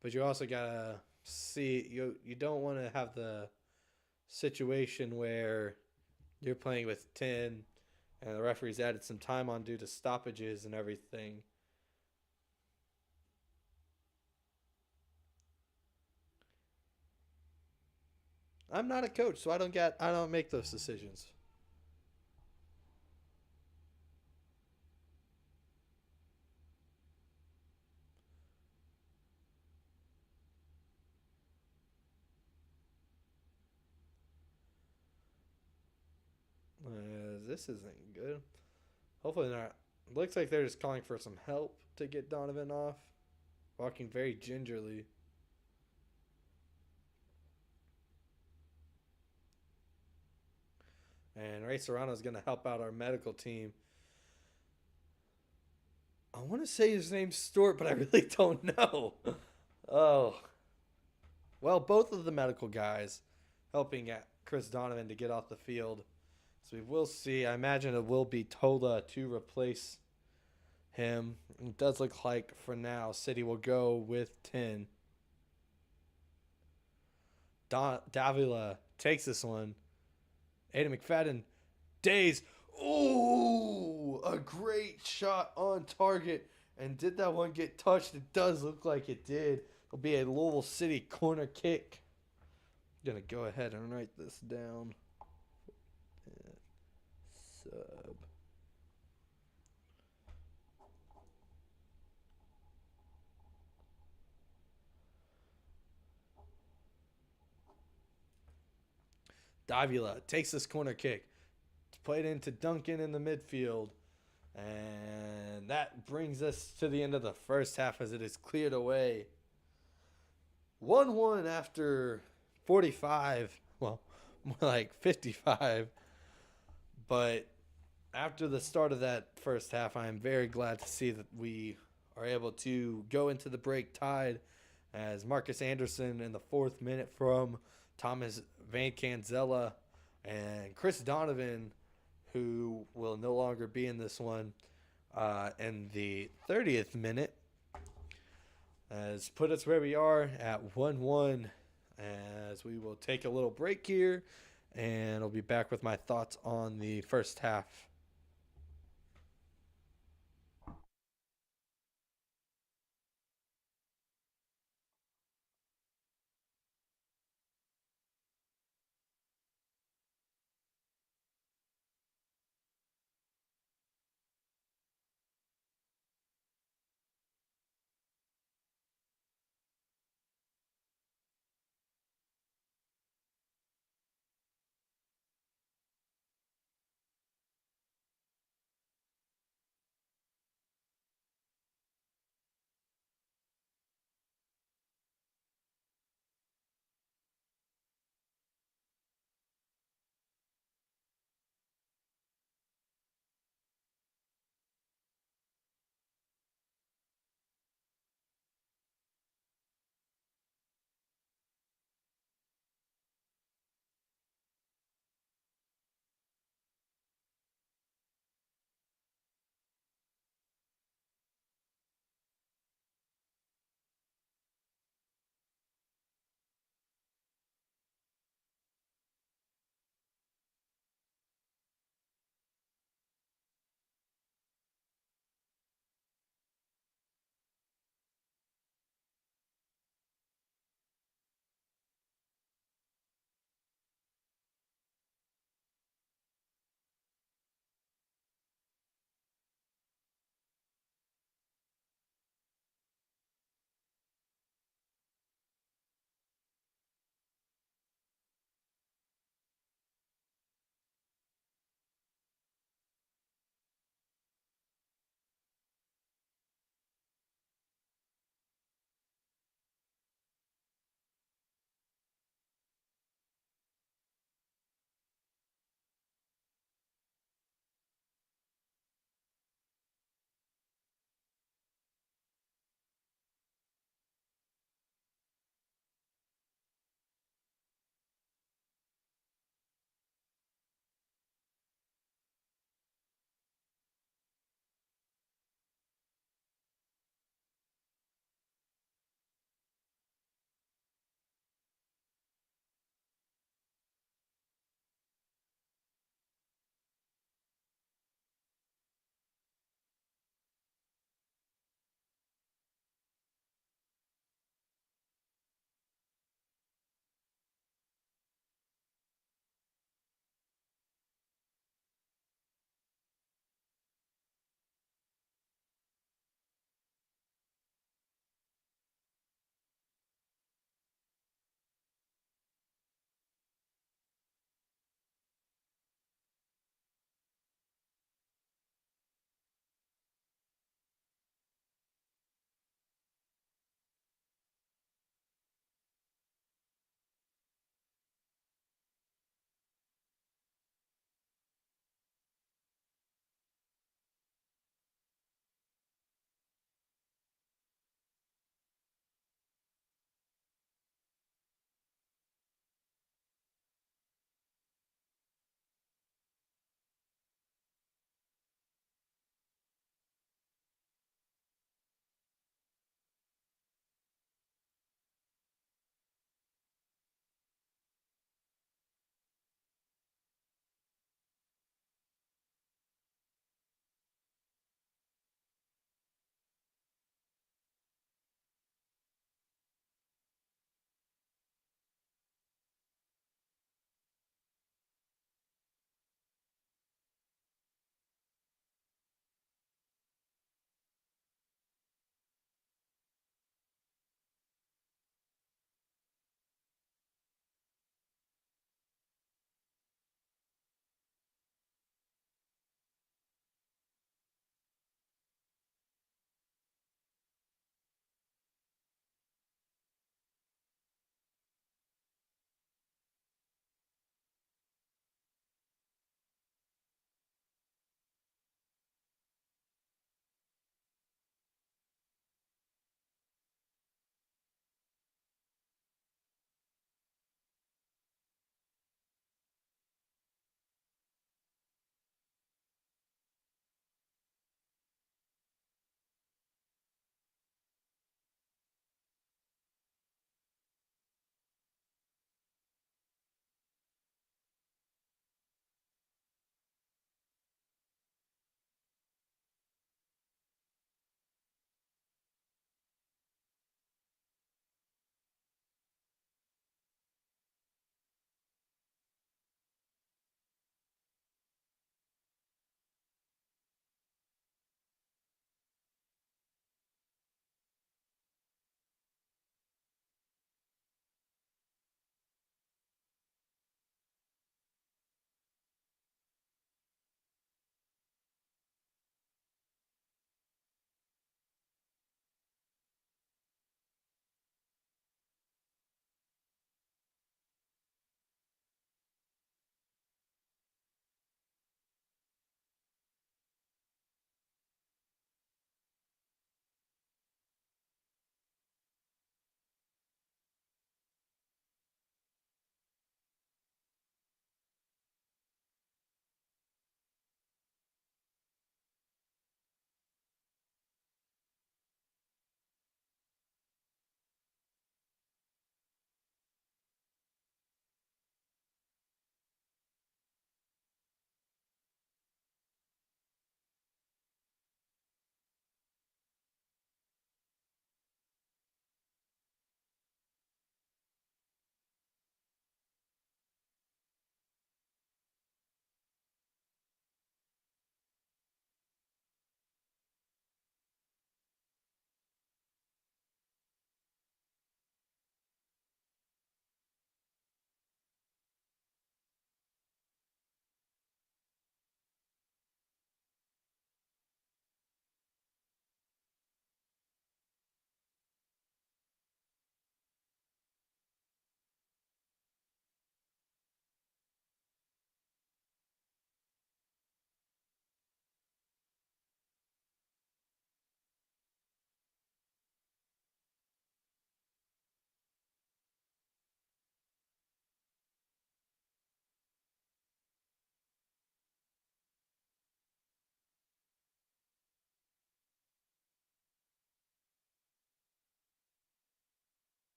But you also got to see, you don't want to have the situation where you're playing with 10 and the referee's added some time on due to stoppages and everything. I'm not a coach, so I don't make those decisions. This isn't good. Hopefully not. Looks like they're just calling for some help to get Donovan off. Walking very gingerly. And Ray Serrano is going to help out our medical team. I want to say his name's Stuart, but I really don't know. Oh. Well, both of the medical guys helping Chris Donovan to get off the field. So we will see. I imagine it will be Tola to replace him. It does look like for now City will go with 10. Davila takes this one. Aiden McFadden. Days. Ooh, a great shot on target. And did that one get touched? It does look like it did. It'll be a Louisville City corner kick. I'm going to go ahead and write this down. Sub. Davila takes this corner kick. It's played into Duncan in the midfield. And that brings us to the end of the first half as it is cleared away. 1-1 after 45. Well, more like 55. But after the start of that first half, I am very glad to see that we are able to go into the break tied as Marcus Anderson in the 4th minute from Thomas Vancaeyezeele and Chris Donovan, who will no longer be in this one, in the 30th minute, has put us where we are at 1-1, as we will take a little break here and I'll be back with my thoughts on the first half.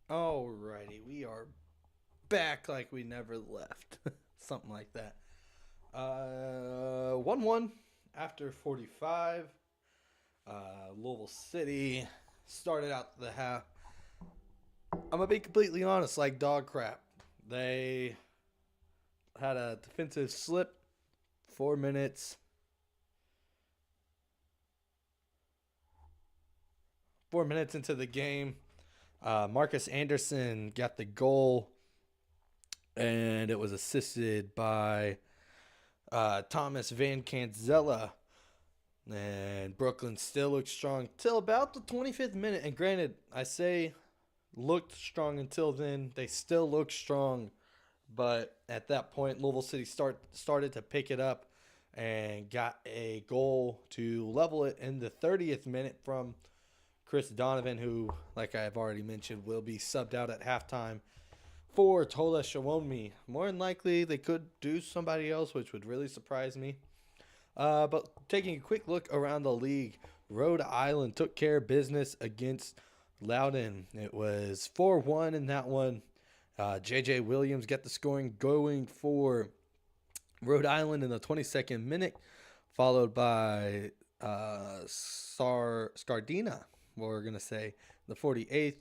Alrighty, we are back like we never left. Something like that. 1-1 after 45. Louisville City started out the half. I'm going to be completely honest, like dog crap. They had a defensive slip. 4 minutes. 4 minutes into the game. Marcus Anderson got the goal, and it was assisted by Thomas Vancaeyezeele. And Brooklyn still looked strong till about the 25th minute. And granted, I say looked strong until then. They still look strong. But at that point, Louisville City started to pick it up and got a goal to level it in the 30th minute from Chris Donovan, who, like I've already mentioned, will be subbed out at halftime for Tola Shawonmi. More than likely, they could do somebody else, which would really surprise me. But taking a quick look around the league, Rhode Island took care of business against Loudoun. It was 4-1 in that one. J.J. Williams got the scoring going for Rhode Island in the 22nd minute, followed by Scardina, we're going to say, the 48th.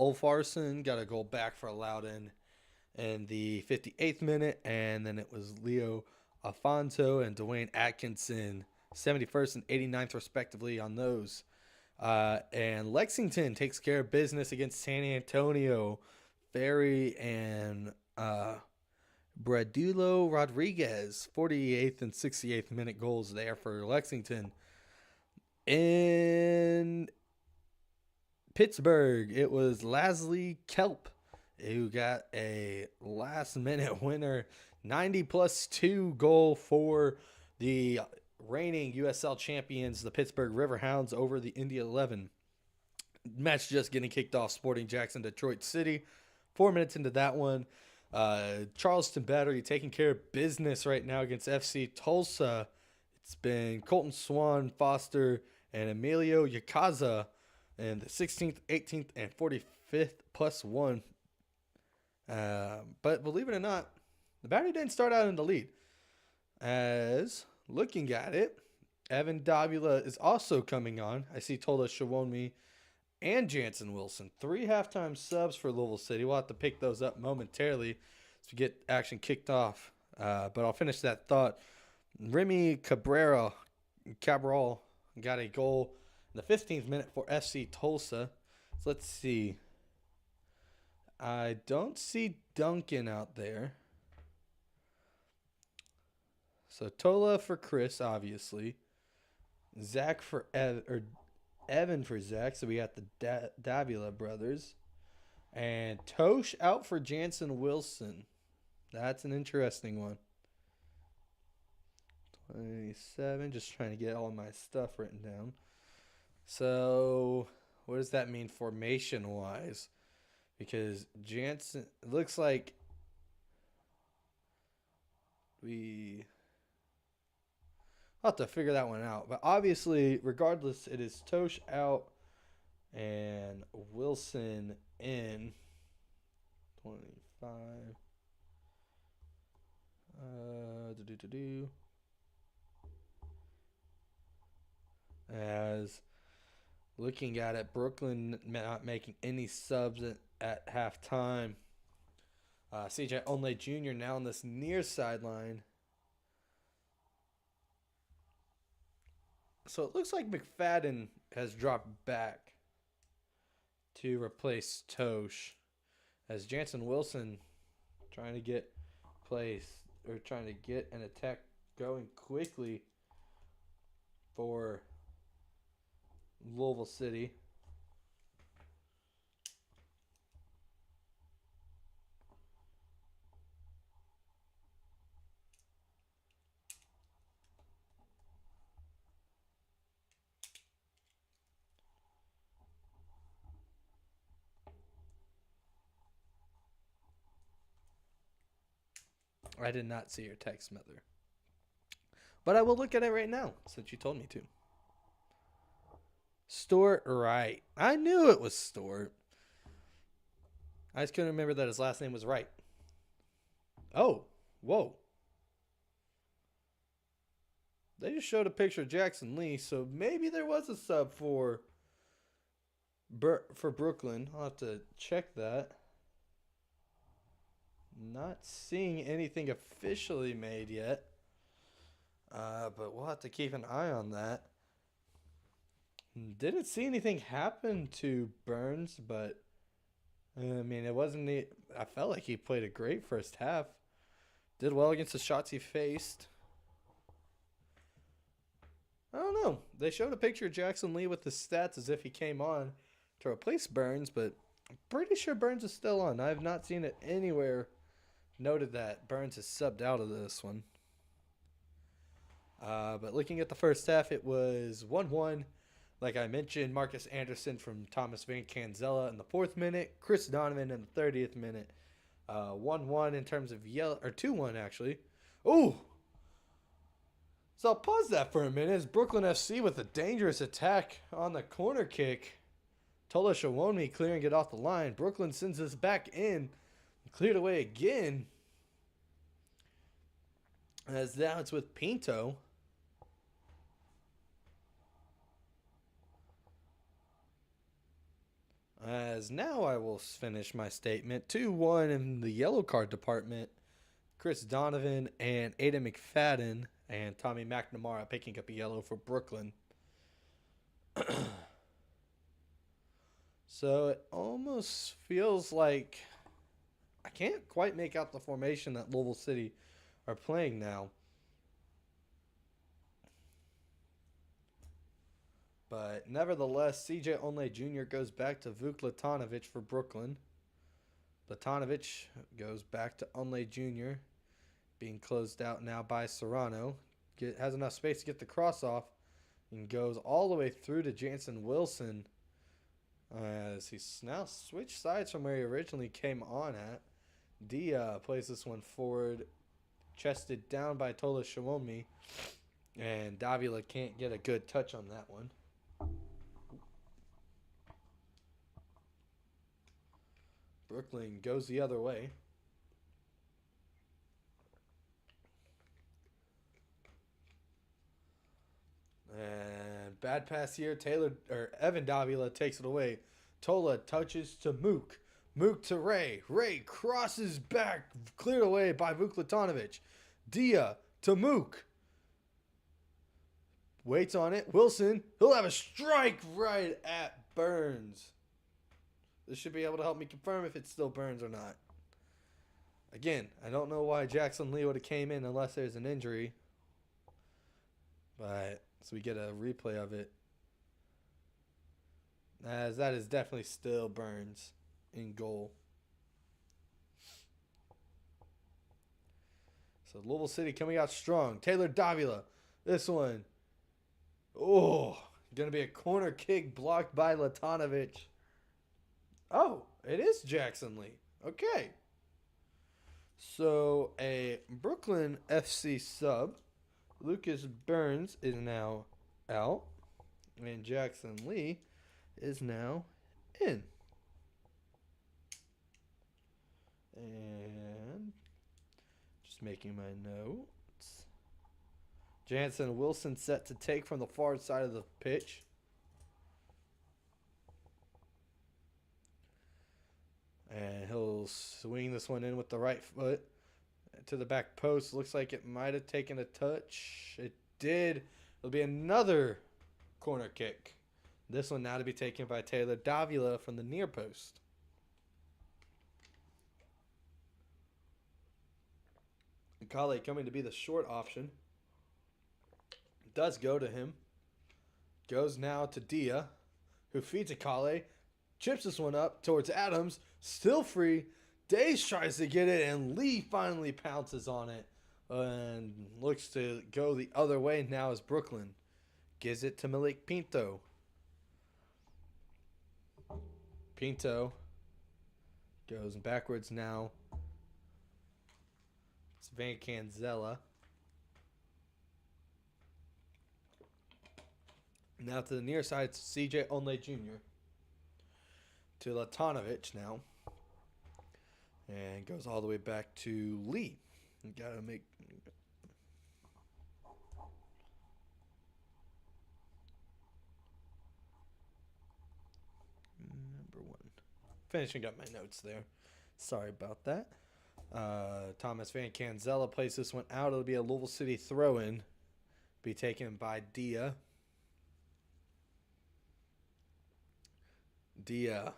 Olfarson got a goal back for Loudoun in the 58th minute, and then it was Leo Afonso and Dwayne Atkinson, 71st and 89th respectively on those. And Lexington takes care of business against San Antonio. Ferry and Bradulo Rodriguez, 48th and 68th minute goals there for Lexington. In Pittsburgh, it was Lasley Kelp who got a last-minute winner, 90+2 goal for the reigning USL champions, the Pittsburgh Riverhounds, over the India 11. Match just getting kicked off. Sporting Jackson, Detroit City. 4 minutes into that one, Charleston Battery taking care of business right now against FC Tulsa. It's been Colton Swan, Foster, and Emilio Yakaza in the 16th, 18th, and 45th +1. But believe it or not, the Battery didn't start out in the lead. As looking at it, Evan Davila is also coming on. I see Tola Shawonmi and Jansen Wilson. 3 halftime subs for Louisville City. We'll have to pick those up momentarily as we get action kicked off. But I'll finish that thought. Remy Cabral got a goal in the 15th minute for FC Tulsa. So let's see. I don't see Duncan out there. So Tola for Chris, obviously. Zach for Evan for Zach. So we got the Davila brothers. And Tosh out for Jansen Wilson. That's an interesting one. 27. Just trying to get all my stuff written down. So what does that mean formation-wise? Because Jansen, it looks like I'll have to figure that one out. But obviously, regardless, it is Tosh out and Wilson in. 25. As looking at it, Brooklyn not making any subs at halftime. CJ Onley Jr. now on this near sideline. So it looks like McFadden has dropped back to replace Tosh, as Jansen Wilson trying to get an attack going quickly for Louisville City. I did not see your text, Mother. But I will look at it right now, since you told me to. Stewart Wright. I knew it was Stewart. I just couldn't remember that his last name was right. Oh, whoa. They just showed a picture of Jackson Lee, so maybe there was a sub for Brooklyn. I'll have to check that. Not seeing anything officially made yet, but we'll have to keep an eye on that. Didn't see anything happen to Burns, but I mean, it wasn't. I felt like he played a great first half. Did well against the shots he faced. I don't know. They showed a picture of Jackson Lee with the stats as if he came on to replace Burns, but I'm pretty sure Burns is still on. I have not seen it anywhere noted that Burns is subbed out of this one. But looking at the first half, it was 1-1. Like I mentioned, Marcus Anderson from Thomas Vancaeyezeele in the 4th minute, Chris Donovan in the 30th minute. 1-1 in terms of yellow, or 2-1 actually. Ooh! So I'll pause that for a minute. It's Brooklyn FC with a dangerous attack on the corner kick. Tola Shawonmi clearing it off the line. Brooklyn sends this back in. Cleared away again. As now it's with Pinto. As now I will finish my statement. 2-1 in the yellow card department. Chris Donovan and Aiden McFadden and Tommy McNamara picking up a yellow for Brooklyn. So it almost feels like I can't quite make out the formation that Louisville City are playing now. But nevertheless, CJ Onley Jr. goes back to Vuk Latanovic for Brooklyn. Latanovic goes back to Onley Jr. Being closed out now by Serrano. Has enough space to get the cross off. And goes all the way through to Jansen Wilson. As he's now switched sides from where he originally came on at. Dia plays this one forward. Chested down by Tola Shawonmi. And Davila can't get a good touch on that one. Brooklyn goes the other way. And bad pass here. Evan Davila takes it away. Tola touches to Mook. Mook to Ray. Ray crosses back. Cleared away by Vuk Latanovic. Dia to Mook. Waits on it. Wilson. He'll have a strike right at Burns. This should be able to help me confirm if it's still Burns or not. Again, I don't know why Jackson Lee would have came in unless there's an injury. But so we get a replay of it. As that is definitely still Burns in goal. So Louisville City coming out strong. Taylor Davila. This one. Oh, going to be a corner kick blocked by Latanovic. Oh, it is Jackson Lee. Okay. So a Brooklyn FC sub. Lucas Burns is now out. And Jackson Lee is now in. And just making my notes. Jansen Wilson set to take from the far side of the pitch. And he'll swing this one in with the right foot to the back post. Looks like it might have taken a touch. It did. It'll be another corner kick. This one now to be taken by Taylor Davila from the near post. Kale coming to be the short option. Does go to him. Goes now to Dia, who feeds Kale. Chips this one up towards Adams. Still free. Days tries to get it, and Lee finally pounces on it. And looks to go the other way now as Brooklyn gives it to Malik Pinto. Pinto goes backwards now. It's Vancaeyezeele. Now to the near side, it's CJ Onley Jr. To Latanovic now. And goes all the way back to Lee. You gotta make... Number 1. Finishing up my notes there. Sorry about that. Thomas Vancaeyezeele plays this one out. It'll be a Louisville City throw-in. Be taken by Dia. Dia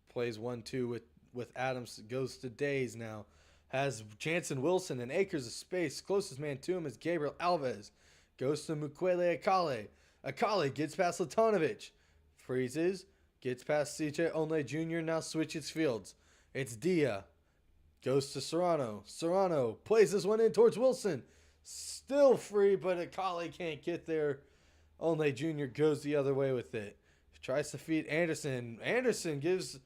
plays 1-2 with Adams. Goes to Days now. Has Jansen Wilson and acres of space. Closest man to him is Gabriel Alves. Goes to Mukwele Akale. Akale gets past Latanovic. Freezes. Gets past CJ Onle Jr. Now switches fields. It's Dia. Goes to Serrano. Serrano plays this one in towards Wilson. Still free, but Akale can't get there. Onle Jr. goes the other way with it. Tries to feed Anderson. Anderson gives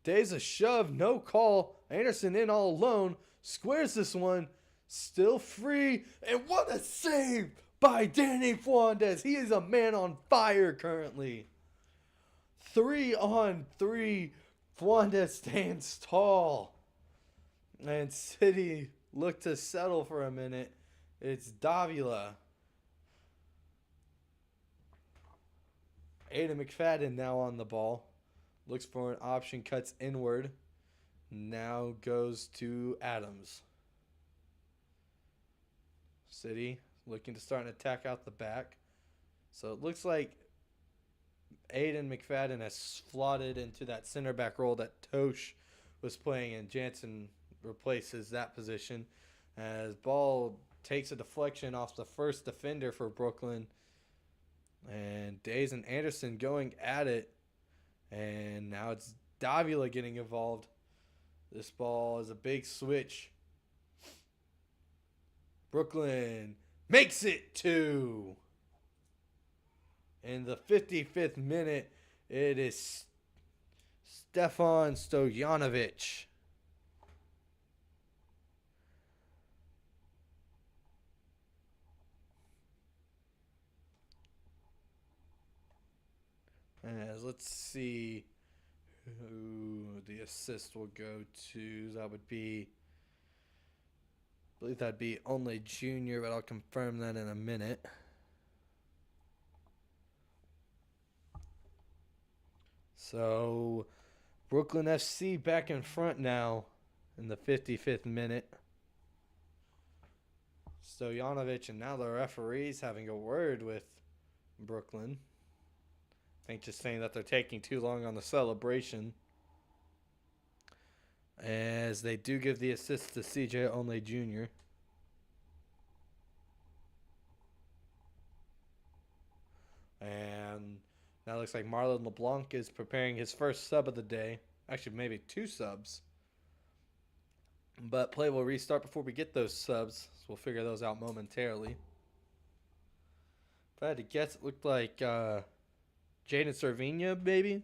Days a shove. No call. Anderson in all alone. Squares this one. Still free. And what a save by Danny Fuentes. He is a man on fire currently. 3-on-3. Fuentes stands tall. And City look to settle for a minute. It's Davila. Aiden McFadden now on the ball. Looks for an option, cuts inward. Now goes to Adams. City looking to start an attack out the back. So it looks like Aiden McFadden has slotted into that center back role that Tosh was playing, and Jansen replaces that position. As ball takes a deflection off the first defender for Brooklyn. And Days and Anderson going at it. And now it's Davila getting involved. This ball is a big switch. Brooklyn makes it 2. In the 55th minute, it is Stefan Stojanovic. As let's see who the assist will go to. That would be, I believe that'd be Only Jr., but I'll confirm that in a minute. So Brooklyn FC back in front now in the 55th minute. Stojanovic and now the referees having a word with Brooklyn. I think just saying that they're taking too long on the celebration. As they do give the assist to CJ Onle Jr. And now it looks like Marlon LeBlanc is preparing his first sub of the day. Actually, maybe 2 subs. But play will restart before we get those subs. So we'll figure those out momentarily. If I had to guess, it looked like Jaden Cervinia, maybe.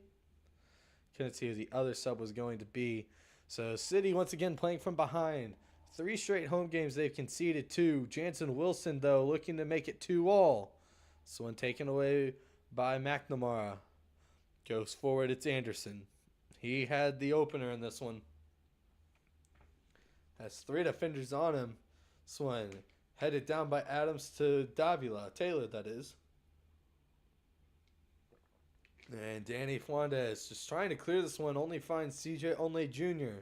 Couldn't see who the other sub was going to be. So City once again playing from behind. 3 straight home games they've conceded 2. Jansen Wilson, though, looking to make it 2-all. This one taken away by McNamara. Goes forward, it's Anderson. He had the opener in this one. Has 3 defenders on him. This one headed down by Adams to Davila. Taylor, that is. And Danny Fuentes just trying to clear this one. Only finds CJ Onle Jr.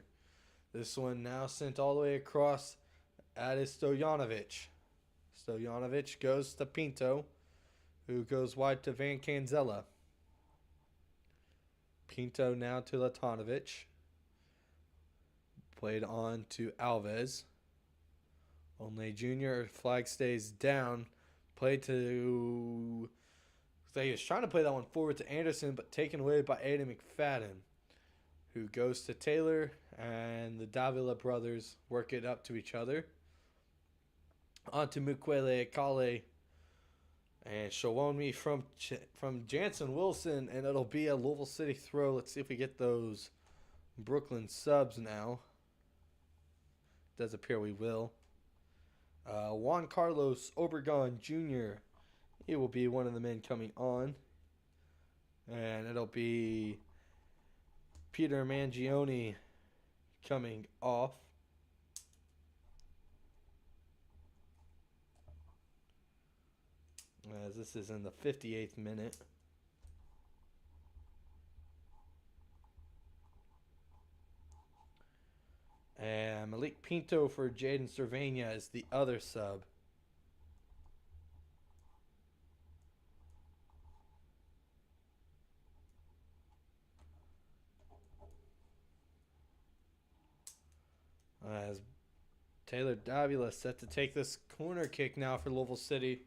This one now sent all the way across at Stojanovic. Stojanovic goes to Pinto, who goes wide to Vancaeyezeele. Pinto now to Latanovic. Played on to Alves. Onle Jr. flag stays down. Played to... He was trying to play that one forward to Anderson, but taken away by Aiden McFadden, who goes to Taylor, and the Davila brothers work it up to each other. On to Mukwele Akale, and Shawonmi from Jansen Wilson, and it'll be a Louisville City throw. Let's see if we get those Brooklyn subs now. Does appear we will. Juan Carlos Obregon Jr., he will be one of the men coming on. And it'll be Peter Mangione coming off. As this is in the 58th minute. And Malik Pinto for Jaden Cervania is the other sub. As Taylor Davila set to take this corner kick now for Louisville City.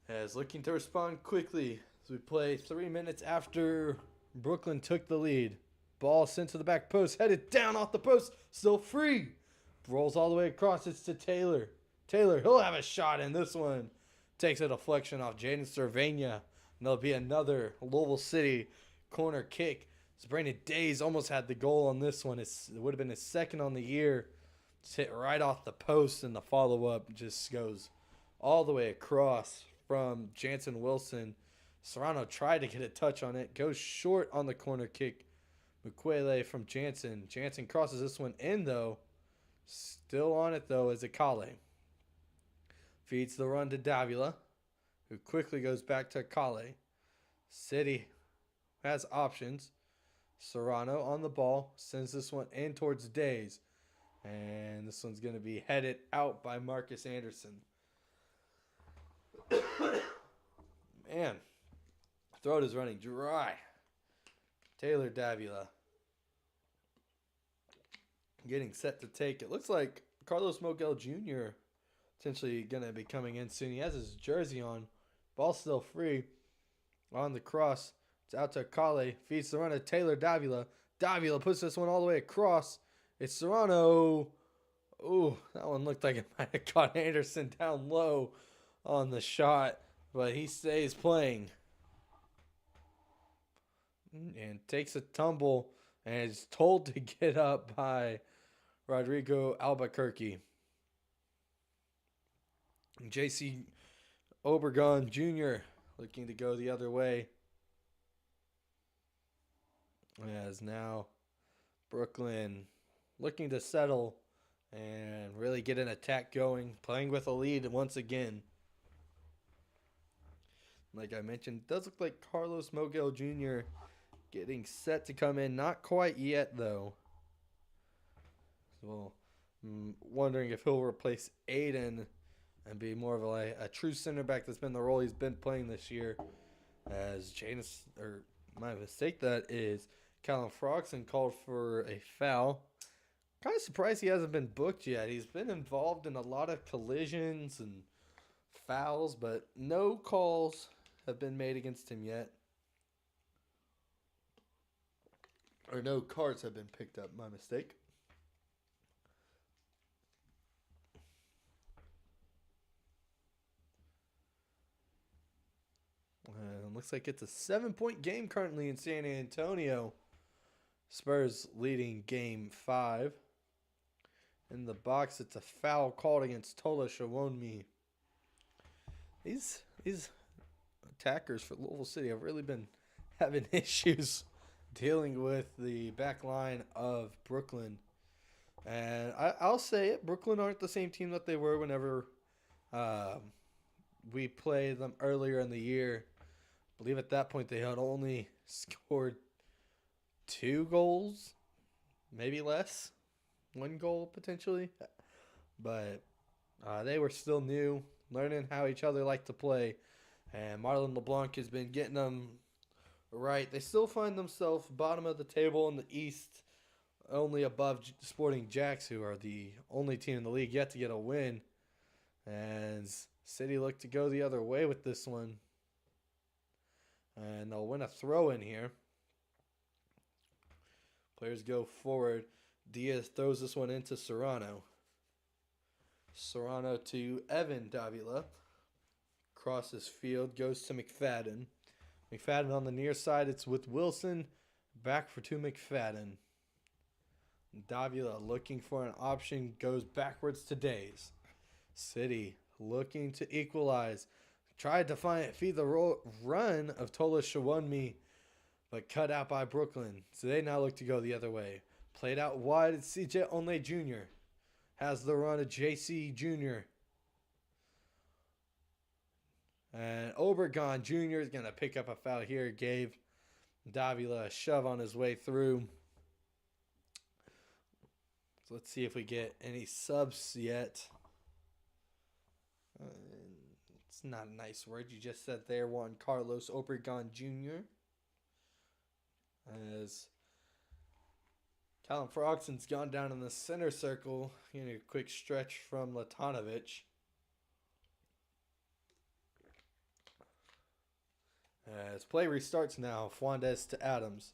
As looking to respond quickly as we play 3 minutes after Brooklyn took the lead. Ball sent to the back post, headed down off the post, still free. Rolls all the way across, it's to Taylor. Taylor, he'll have a shot in this one. Takes a deflection off Jaden Cervania. And there'll be another Louisville City corner kick. So Brandon Days almost had the goal on this one. It would have been his second on the year. It's hit right off the post, and the follow-up just goes all the way across from Jansen Wilson. Serrano tried to get a touch on it. Goes short on the corner kick. Vancaeyezeele from Jansen. Jansen crosses this one in, though. Still on it, though, is Akale. Feeds the run to Davila, who quickly goes back to Akale. City has options. Serrano on the ball. Sends this one in towards Days. And this one's going to be headed out by Marcus Anderson. Man, throat is running dry. Taylor Davila getting set to take it. Looks like Carlos Mogel Jr. potentially going to be coming in soon. He has his jersey on. Ball still free on the cross. It's out to Akale. Feeds the run to Taylor Davila. Davila puts this one all the way across. It's Serrano. Ooh, that one looked like it might have caught Anderson down low on the shot, but he stays playing. And takes a tumble and is told to get up by Rodrigo Albuquerque. J.C. Obregon Jr. looking to go the other way. As now Brooklyn looking to settle and really get an attack going. Playing with a lead once again. Like I mentioned, it does look like Carlos Mogel Jr. getting set to come in. Not quite yet, though. So, I'm wondering if he'll replace Aiden and be more of a true center back. That's been the role he's been playing this year. As Janus, or my mistake, that is Callum Froxson called for a foul. Kind of surprised he hasn't been booked yet. He's been involved in a lot of collisions and fouls, but no calls have been made against him yet. Or no cards have been picked up. My mistake. Looks like it's a 7-point game currently in San Antonio. Spurs leading game 5. In the box, it's a foul called against Tola Shawonmi. These attackers for Louisville City have really been having issues dealing with the back line of Brooklyn. And I'll say it, Brooklyn aren't the same team that they were whenever we played them earlier in the year. I believe at that point they had only scored 2 goals, maybe less. 1 goal potentially. But they were still new, learning how each other like to play. And Marlon LeBlanc has been getting them right. They still find themselves bottom of the table in the East, only above Sporting Jacks, who are the only team in the league yet to get a win. And City look to go the other way with this one. And they'll win a throw in here. Players go forward. Diaz throws this one into Serrano. Serrano to Evan Davila. Crosses field, goes to McFadden. McFadden on the near side. It's with Wilson. Back to McFadden. Davila looking for an option. Goes backwards to Days. City looking to equalize. Tried to feed the run of Tola Shawonmi. but cut out by Brooklyn. So they now look to go the other way. Played out wide. It's CJ Onley Jr. Has the run of JC Jr. And Obregon Jr. is going to pick up a foul here. Gave Davila a shove on his way through. So let's see if we get any subs yet. It's not a nice word you just said there. Juan Carlos Obregon Jr. As Callum Frogson's gone down in the center circle. Getting a quick stretch from Latanovic. As play restarts now, Fuentes to Adams.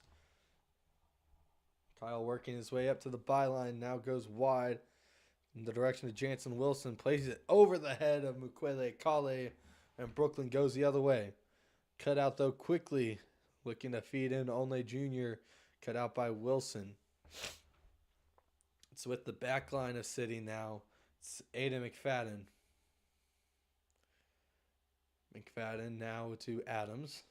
Kyle working his way up to the byline, now goes wide in the direction of Jansen Wilson. Plays it over the head of Mukwele Kale, and Brooklyn goes the other way. Cut out though quickly, looking to feed in Onley Jr., cut out by Wilson. It's with the back line of City now. It's Aiden McFadden. McFadden now to Adams.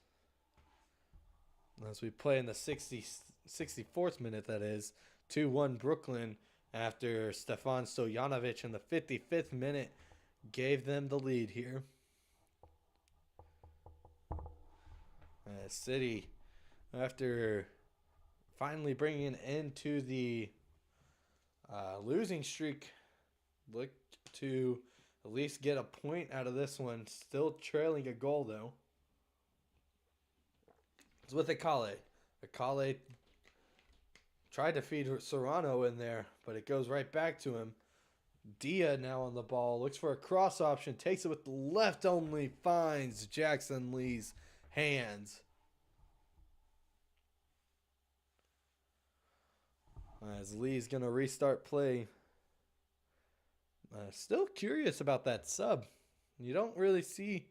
As we play in the 64th minute, that is, 2-1 Brooklyn after Stefan Stojanovic in the 55th minute gave them the lead here. City, after finally bringing an end to the losing streak, look to at least get a point out of this one. Still trailing a goal, though. It's with Akale. Akale tried to feed Serrano in there, but it goes right back to him. Dia now on the ball. Looks for a cross option. Takes it with the left only. Finds Jackson Lee's hands. As Lee's going to restart play. Still curious about that sub. You don't really see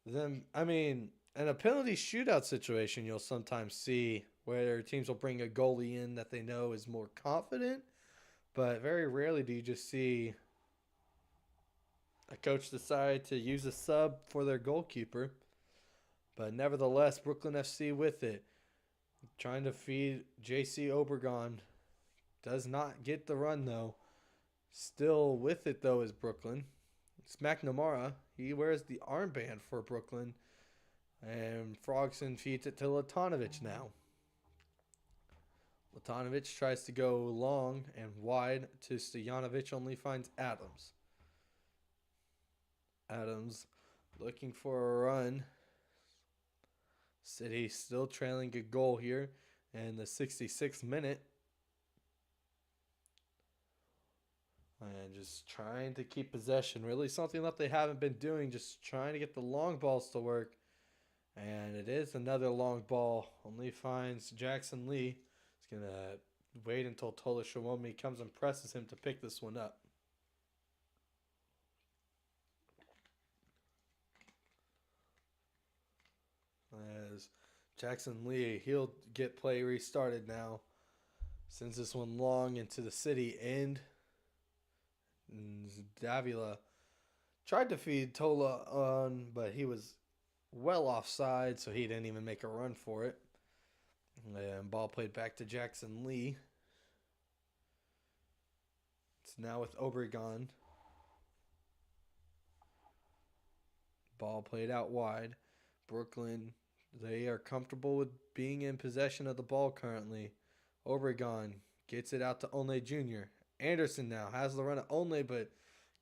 them. I mean, in a penalty shootout situation, you'll sometimes see where teams will bring a goalie in that they know is more confident. But very rarely do you just see a coach decide to use a sub for their goalkeeper. But nevertheless, Brooklyn FC with it. Trying to feed JC Obregon. Does not get the run, though. Still with it, though, is Brooklyn. It's McNamara. He wears the armband for Brooklyn. And Frogson feeds it to Latanovic now. Latanovic tries to go long and wide to Stojanovic, only finds Adams. Adams looking for a run. City still trailing a goal here in the 66th minute. And just trying to keep possession. Really something that they haven't been doing. Just trying to get the long balls to work. And it is another long ball. Only finds Jackson Lee. He's going to wait until Tola Shawomi comes and presses him to pick this one up. As Jackson Lee, he'll get play restarted now. Sends this one long into the City end. Davila tried to feed Tola on, but he was well offside, so he didn't even make a run for it. And ball played back to Jackson Lee. It's now with Obregon. Ball played out wide. Brooklyn, they are comfortable with being in possession of the ball currently. Obregon gets it out to Onley Jr. Anderson now has the run at Onley, but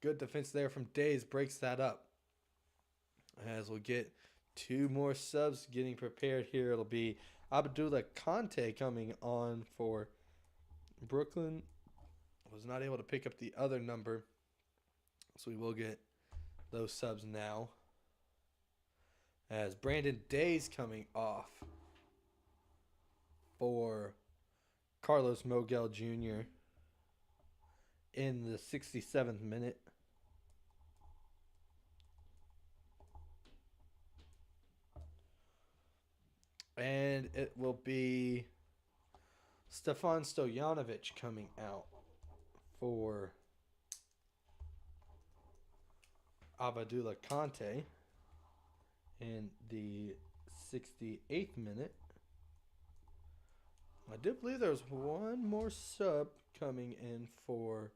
good defense there from Days breaks that up. As we'll get two more subs getting prepared here. It'll be Abdullah Conte coming on for Brooklyn. Was not able to pick up the other number, so we will get those subs now. As Brandon Days coming off for Carlos Mogel Jr. in the 67th minute. And it will be Stefan Stojanovic coming out for Abdullah Conte in the 68th minute. I do believe there's one more sub coming in for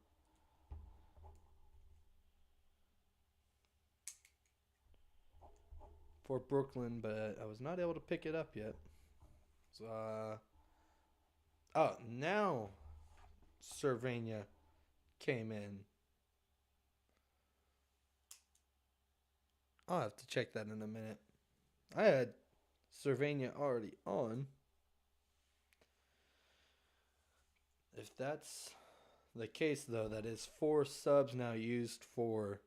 Brooklyn, but I was not able to pick it up yet. So, oh, now Cervania came in. I'll have to check that in a minute. I had Cervania already on. If that's the case, though, that is 4 subs now used for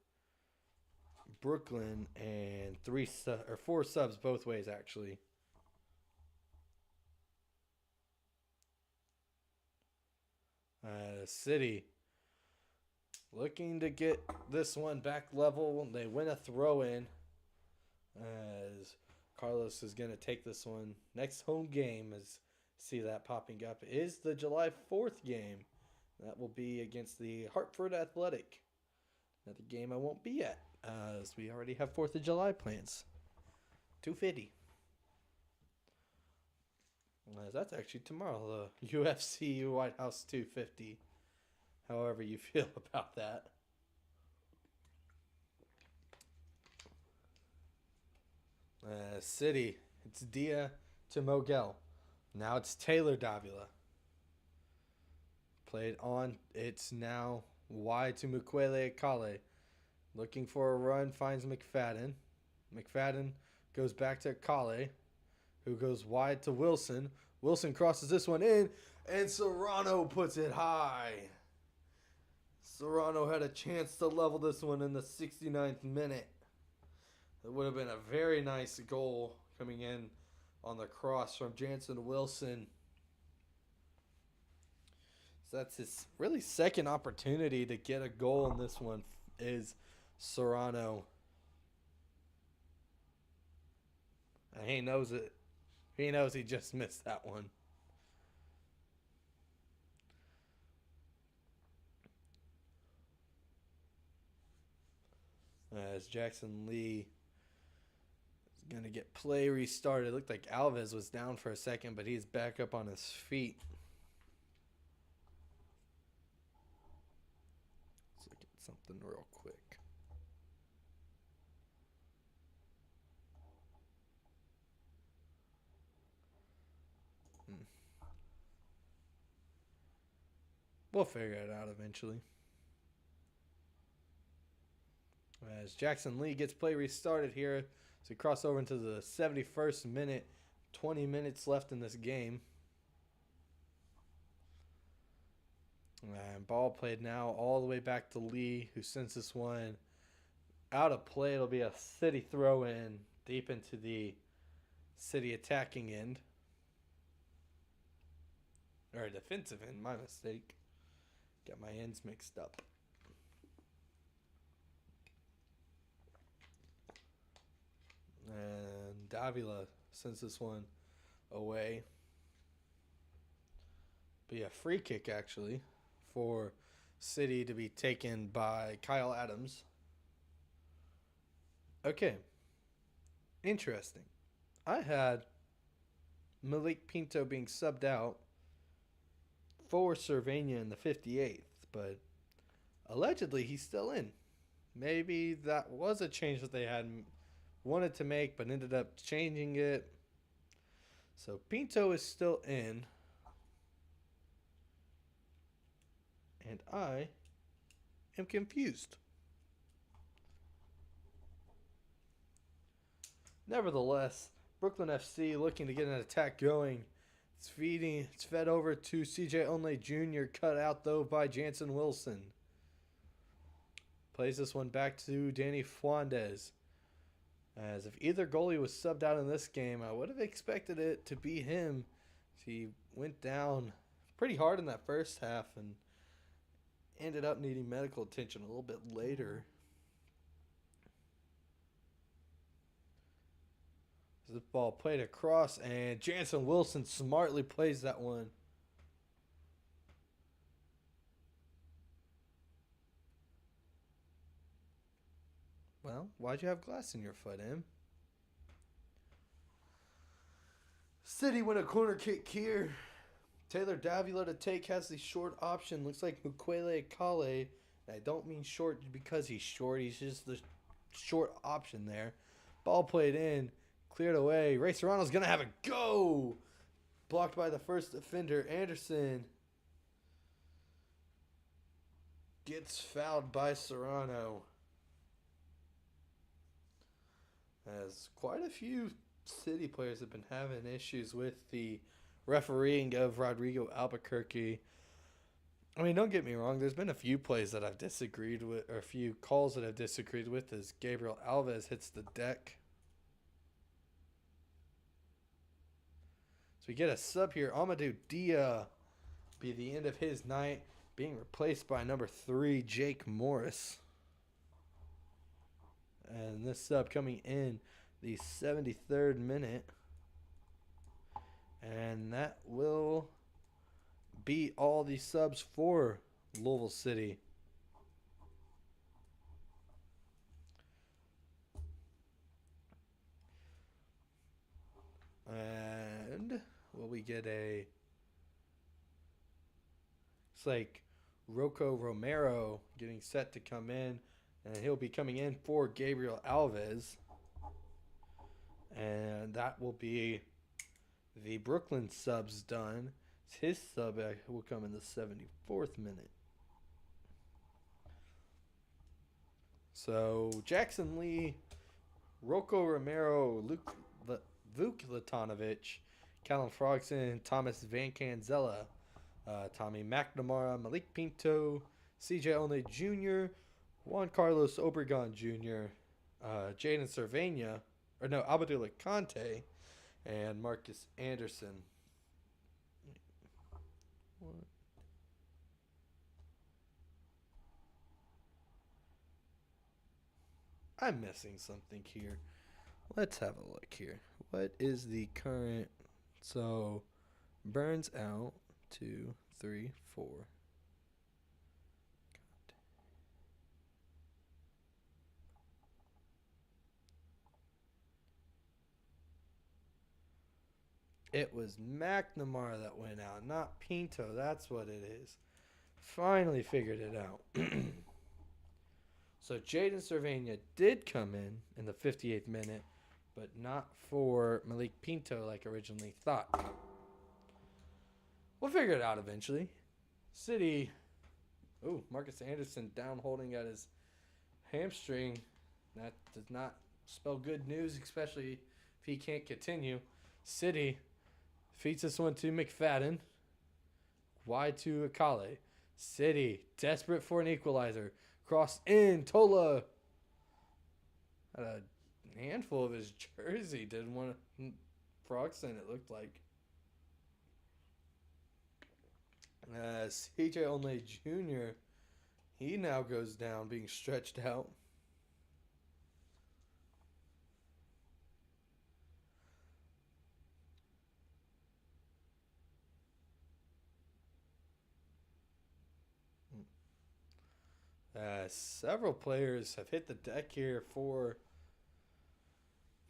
Brooklyn and 4 subs both ways, actually. City looking to get this one back level. They win a throw in as Carlos is going to take this one. Next home game, as see that popping up, is the July 4th game. That will be against the Hartford Athletic. Another game I won't be at, as we already have 4th of July plans. 250. That's actually tomorrow, the UFC White House 250. However you feel about that. City, it's Dia to Mogel. Now it's Taylor Davila. Played on, it's now wide to Mukwele Kale. Looking for a run, finds McFadden. McFadden goes back to Kale, who goes wide to Wilson. Wilson crosses this one in, and Serrano puts it high. Serrano had a chance to level this one in the 69th minute. It would have been a very nice goal coming in on the cross from Jansen Wilson. So that's his really second opportunity to get a goal in this one is Serrano. And he knows it. He knows he just missed that one. As Jackson Lee is going to get play restarted. It looked like Alves was down for a second, but he's back up on his feet. Let's look at something real quick. We'll figure it out eventually. As Jackson Lee gets play restarted here. So we cross over into the 71st minute. 20 minutes left in this game. And ball played now all the way back to Lee, who sends this one out of play. It'll be a City throw in deep into the City attacking end. Or defensive end, my mistake. Got my ends mixed up. And Davila sends this one away. Be a free kick, actually, for City to be taken by Kyle Adams. Okay. Interesting. I had Malik Pinto being subbed out for Cervania in the 58th, but allegedly he's still in. Maybe that was a change that they had wanted to make, but ended up changing it. So Pinto is still in. And I am confused. Nevertheless, Brooklyn FC looking to get an attack going. It's fed over to CJ Onley Jr. Cut out, though, by Jansen Wilson. Plays this one back to Danny Fuentes. As if either goalie was subbed out in this game, I would have expected it to be him. He went down pretty hard in that first half and ended up needing medical attention a little bit later. This ball played across, and Jansen Wilson smartly plays that one. Well, why'd you have glass in your foot, Em? City win a corner kick here. Taylor Davila to take has the short option. Looks like Mukwele Akale. I don't mean short because he's short. He's just the short option there. Ball played in. Cleared away. Ray Serrano's going to have a go. Blocked by the first defender, Anderson. Gets fouled by Serrano. As quite a few City players have been having issues with the refereeing of Rodrigo Albuquerque. I mean, don't get me wrong. There's been a few plays that I've disagreed with, or a few calls that I've disagreed with as Gabriel Alves hits the deck. So we get a sub here. Amadou Dia be the end of his night, being replaced by number 3, Jake Morris. And this sub coming in the 73rd minute. And that will be all the subs for Louisville City. And will we get a... It's like Rocco Romero getting set to come in. And he'll be coming in for Gabriel Alves. And that will be the Brooklyn subs done. His sub will come in the 74th minute. So Jackson Lee, Rocco Romero, Vuk Latanovic, Callum Frogson, Thomas Vancaeyezeele, Tommy McNamara, Malik Pinto, CJ Onley Jr., Juan Carlos Obregon Jr., Jaden Cervena, Abdullah Conte, and Marcus Anderson. I'm missing something here. Let's have a look here. What is the current? So, Burns out. 2, 3, 4. It was McNamara that went out, not Pinto. That's what it is. Finally figured it out. So Jaden Cervena did come in the 58th minute, but not for Malik Pinto like originally thought. We'll figure it out eventually. City. Oh, Marcus Anderson down holding at his hamstring. That does not spell good news, especially if he can't continue. City feeds this one to McFadden. Wide to Akale. City desperate for an equalizer. Cross in. Tola had a handful of his jersey. Didn't want to Frogson, it looked like. CJ Onley Jr. He now goes down, being stretched out. Several players have hit the deck here for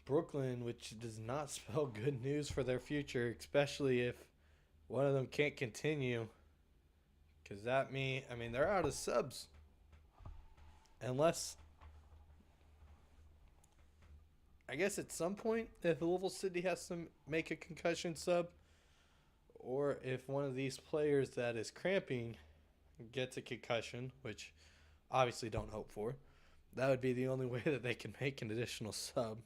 Brooklyn, which does not spell good news for their future, especially if one of them can't continue. Because that means, they're out of subs. Unless, I guess at some point, if Louisville City has to make a concussion sub, or if one of these players that is cramping gets a concussion, which obviously don't hope for, that would be the only way that they can make an additional sub.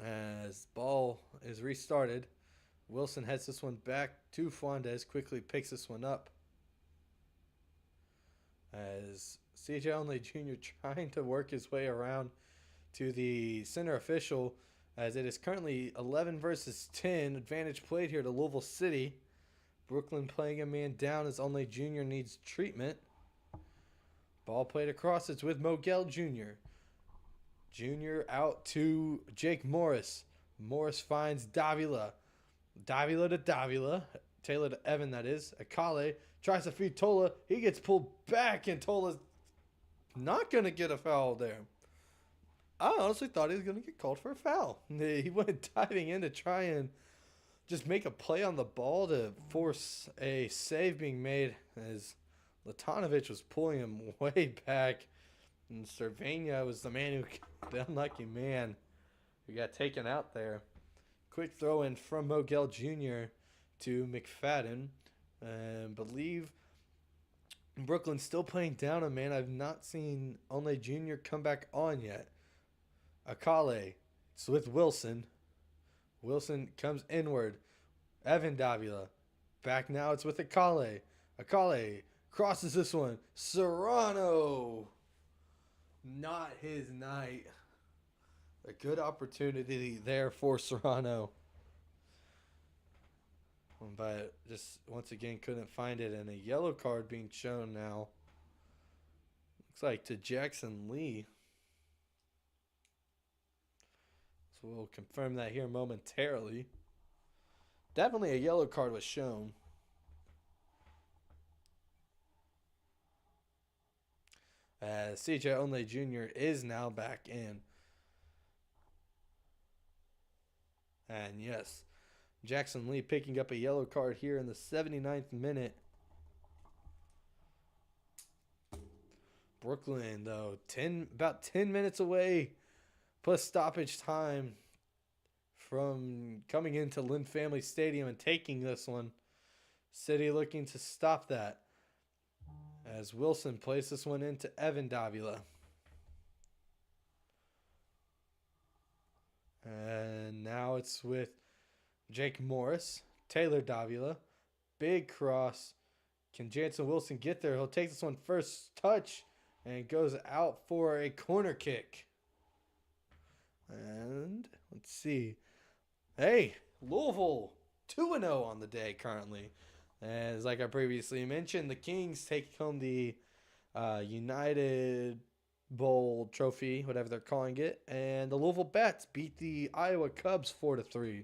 As ball is restarted, Wilson heads this one back to Fuentes, quickly picks this one up. As CJ Onley Jr. trying to work his way around to the center official, as it is currently 11 versus 10. Advantage played here to Louisville City. Brooklyn playing a man down as Onley Jr. needs treatment. Ball played across. It's with Mogel Jr. Jr. out to Jake Morris. Morris finds Davila. Davila to Davila. Taylor to Evan, that is. Akale tries to feed Tola. He gets pulled back, and Tola's not going to get a foul there. I honestly thought he was going to get called for a foul. He went diving in to try and just make a play on the ball to force a save being made as Latanovic was pulling him way back. And Cervania was the man the unlucky man who got taken out there. Quick throw in from Mogel Jr. to McFadden. And believe Brooklyn still playing down a man. I've not seen Only Jr. come back on yet. Akale. It's with Wilson. Wilson comes inward. Evan Davila. Back now. It's with Akale. Akale crosses this one. Serrano. Not his night. A good opportunity there for Serrano. But just once again couldn't find it. And a yellow card being shown now. Looks like to Jackson Lee. So we'll confirm that here momentarily. Definitely a yellow card was shown. CJ Onley Jr. is now back in. And yes, Jackson Lee picking up a yellow card here in the 79th minute. Brooklyn, though, about 10 minutes away, plus stoppage time from coming into Lynn Family Stadium and taking this one. City looking to stop that as Wilson plays this one into Evan Davila. And now it's with Jake Morris, Taylor Davila. Big cross. Can Jansen Wilson get there? He'll take this one first touch and goes out for a corner kick. And let's see. Hey, Louisville 2-0 on the day currently. As like I previously mentioned, the Kings take home the United Bowl trophy, whatever they're calling it. And the Louisville Bats beat the Iowa Cubs 4-3.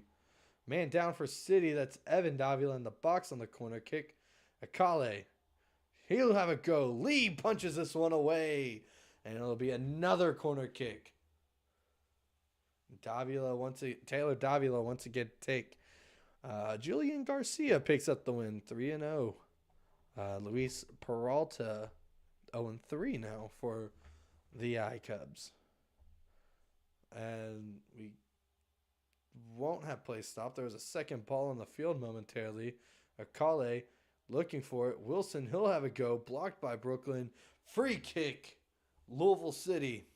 Man down for City. That's Evan Davila in the box on the corner kick. Akale. He'll have a go. Lee punches this one away. And it'll be another corner kick. Taylor Davila once again take. Julian Garcia picks up the win, 3-0. Luis Peralta, 0-3 now for the I-Cubs. And we won't have play stop. There was a second ball on the field momentarily. Akale looking for it. Wilson, he'll have a go. Blocked by Brooklyn. Free kick. Louisville City.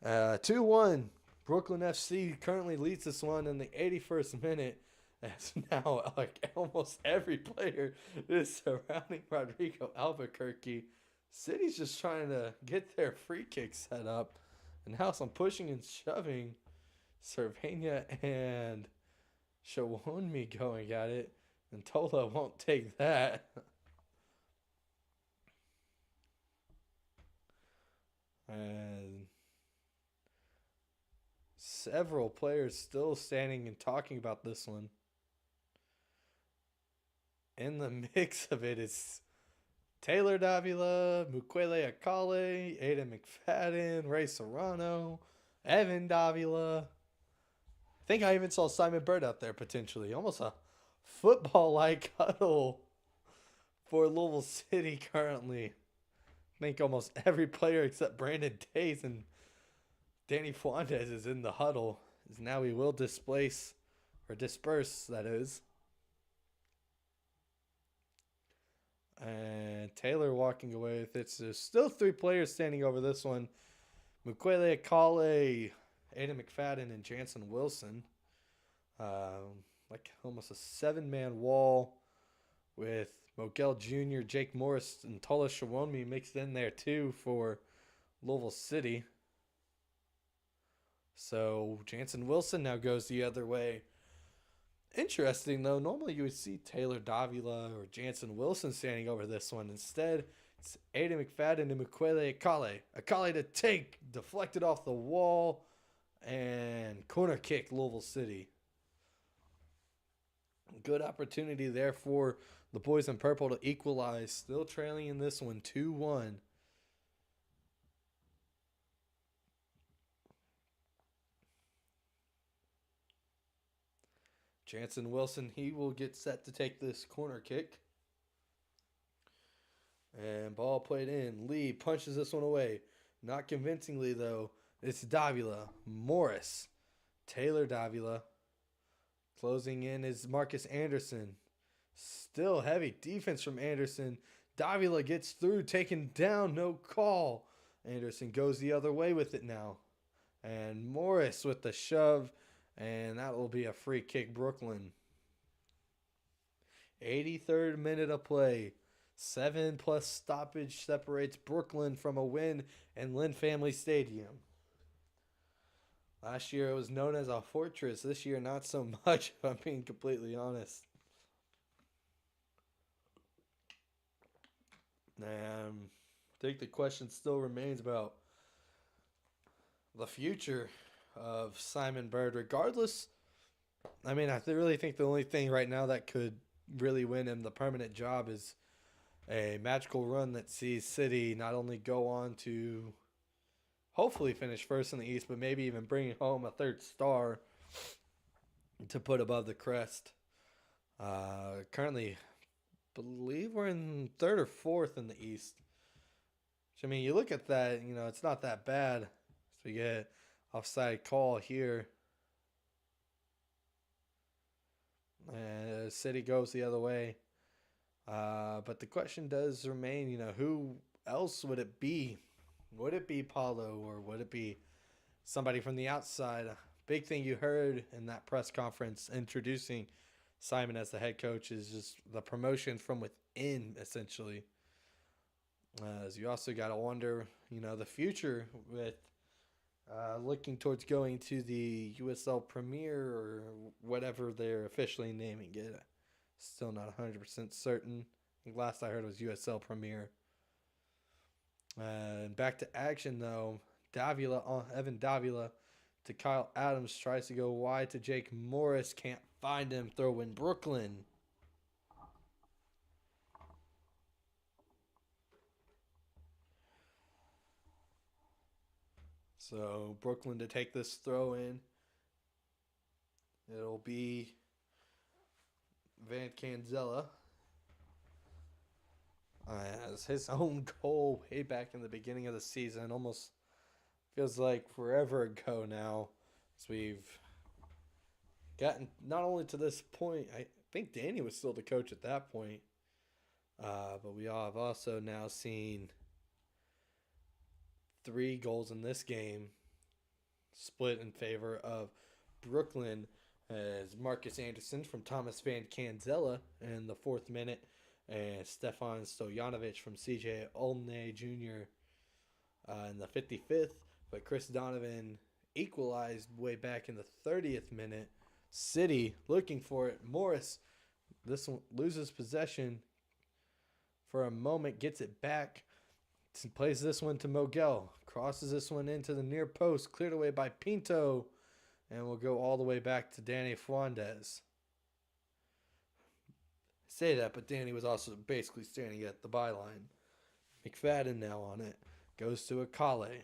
2-1. Brooklyn FC currently leads this one in the 81st minute. As now, like almost every player is surrounding Rodrigo Albuquerque. City's just trying to get their free kick set up. And now some pushing and shoving. Cervania and Shawonmi going at it. And Tola won't take that. And several players still standing and talking about this one. In the mix of it is Taylor Davila, Mukwele Akale, Aiden McFadden, Ray Serrano, Evan Davila. I think I even saw Simon Bird out there potentially. Almost a football-like huddle for Louisville City currently. I think almost every player except Brandon Days and Danny Fuentes is in the huddle. As now we will disperse, that is. And Taylor walking away with it. So there's still three players standing over this one. Mukwele Akale, Aiden McFadden, and Jansen Wilson. Like almost a 7-man wall with Mogel Jr., Jake Morris, and Tola Shawonmi mixed in there too for Louisville City. So Jansen Wilson now goes the other way. Interesting, though. Normally you would see Taylor Davila or Jansen Wilson standing over this one. Instead, it's Aiden McFadden and Mukwele Akale. Akale to take, deflected off the wall, and corner kick Louisville City. Good opportunity there for the boys in purple to equalize. Still trailing in this one, 2-1. Jansen Wilson, he will get set to take this corner kick. And ball played in. Lee punches this one away. Not convincingly, though. It's Davila. Morris. Taylor Davila. Closing in is Marcus Anderson. Still heavy defense from Anderson. Davila gets through, taken down, no call. Anderson goes the other way with it now. And Morris with the shove. And that will be a free kick, Brooklyn. 83rd minute of play. 7+ stoppage separates Brooklyn from a win in Lynn Family Stadium. Last year it was known as a fortress. This year not so much, if I'm being completely honest. I think the question still remains about the future of Simon Bird. Regardless, I really think the only thing right now that could really win him the permanent job is a magical run that sees City not only go on to hopefully finish first in the East, but maybe even bring home a third star to put above the crest. Currently, believe we're in third or fourth in the East. Which, you look at that, it's not that bad. So we get offside call here. And City goes the other way. But the question does remain, who else would it be? Would it be Paulo or would it be somebody from the outside? Big thing you heard in that press conference introducing Simon as the head coach is just the promotion from within, essentially. As you also got to wonder, the future with looking towards going to the USL Premier or whatever they're officially naming it. Still not 100% certain. I think last I heard was USL Premier. And back to action, though. Evan Davila to Kyle Adams. Tries to go wide to Jake Morris. Can't find him. Throw in Brooklyn. So Brooklyn to take this throw in. It'll be Vancaeyezeele. As his own goal way back in the beginning of the season. Almost feels like forever ago now. As we've gotten not only to this point, I think Danny was still the coach at that point. But we all have also now seen 3 goals in this game split in favor of Brooklyn, as Marcus Anderson from Thomas Vancaeyezeele in the 4th minute and Stefan Stojanovic from CJ Olney Jr. In the 55th. But Chris Donovan equalized way back in the 30th minute. City looking for it. Morris, this one loses possession for a moment, gets it back. Plays this one to Mogel. Crosses this one into the near post. Cleared away by Pinto. And we'll go all the way back to Danny Fuentes. Say that, but Danny was also basically standing at the byline. McFadden now on it. Goes to Akale.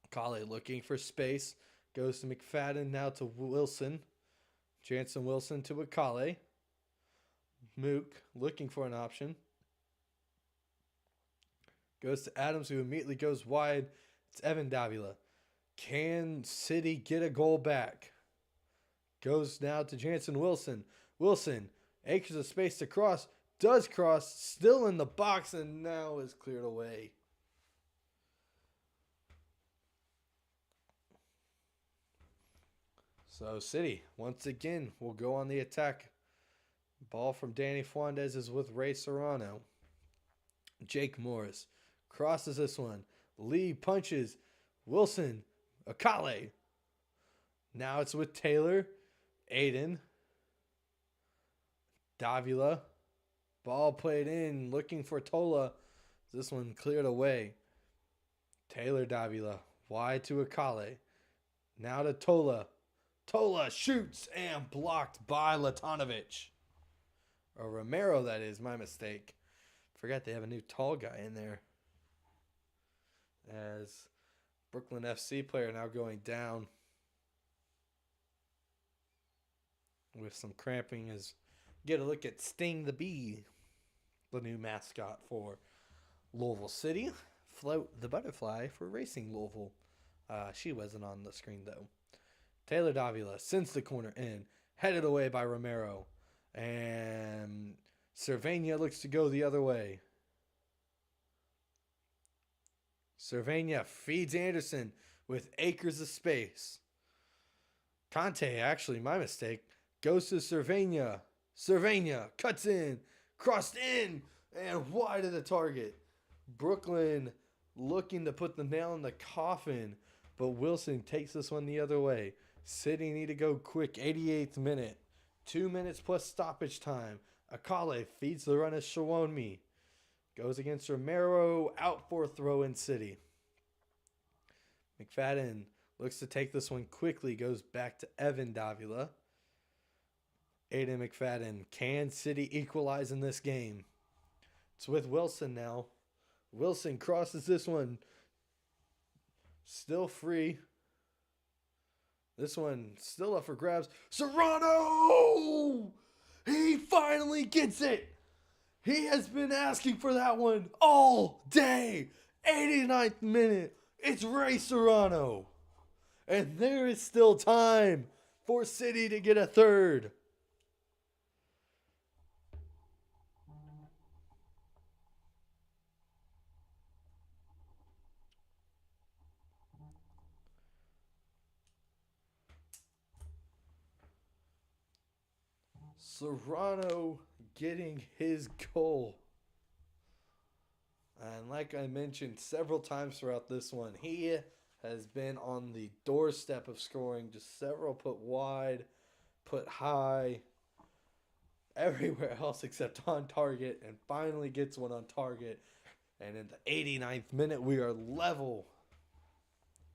Akale looking for space. Goes to McFadden, now to Wilson. Jansen Wilson to Akale. Mook looking for an option. Goes to Adams, who immediately goes wide. It's Evan Davila. Can City get a goal back? Goes now to Jansen Wilson. Wilson, acres of space to cross. Does cross. Still in the box and now is cleared away. So City, once again, will go on the attack. Ball from Danny Fuentes is with Ray Serrano. Jake Morris crosses this one. Lee punches. Wilson. Akale. Now it's with Taylor. Aiden. Davila. Ball played in. Looking for Tola. This one cleared away. Taylor Davila. Wide to Akale. Now to Tola. Tola shoots and blocked by Latanovic. Or Romero, that is. My mistake. Forgot they have a new tall guy in there. As Brooklyn FC player now going down. with some cramping as get a look at Sting the Bee, the new mascot for Louisville City. Float the Butterfly for Racing Louisville. She wasn't on the screen though. Taylor Davila sends the corner in, headed away by Romero. And Cervania looks to go the other way. Cervania feeds Anderson with acres of space. Conte, actually, my mistake, goes to Cervania. Cervania cuts in, crossed in, and wide of the target. Brooklyn looking to put the nail in the coffin, but Wilson takes this one the other way. City need to go quick, 88th minute. 2 minutes plus stoppage time. Akale feeds the run of Shawonmi. Goes against Romero, out for throw in City. McFadden looks to take this one quickly, goes back to Evan Davila. Aiden McFadden, can City equalize in this game? It's with Wilson now. Wilson crosses this one. Still free. This one still up for grabs. Serrano! He finally gets it! He has been asking for that one all day. 89th minute. It's Ray Serrano. And there is still time for City to get a third. Serrano getting his goal. And like I mentioned several times throughout this one, he has been on the doorstep of scoring. Just several put wide, put high, everywhere else except on target, and finally gets one on target. And in the 89th minute, we are level.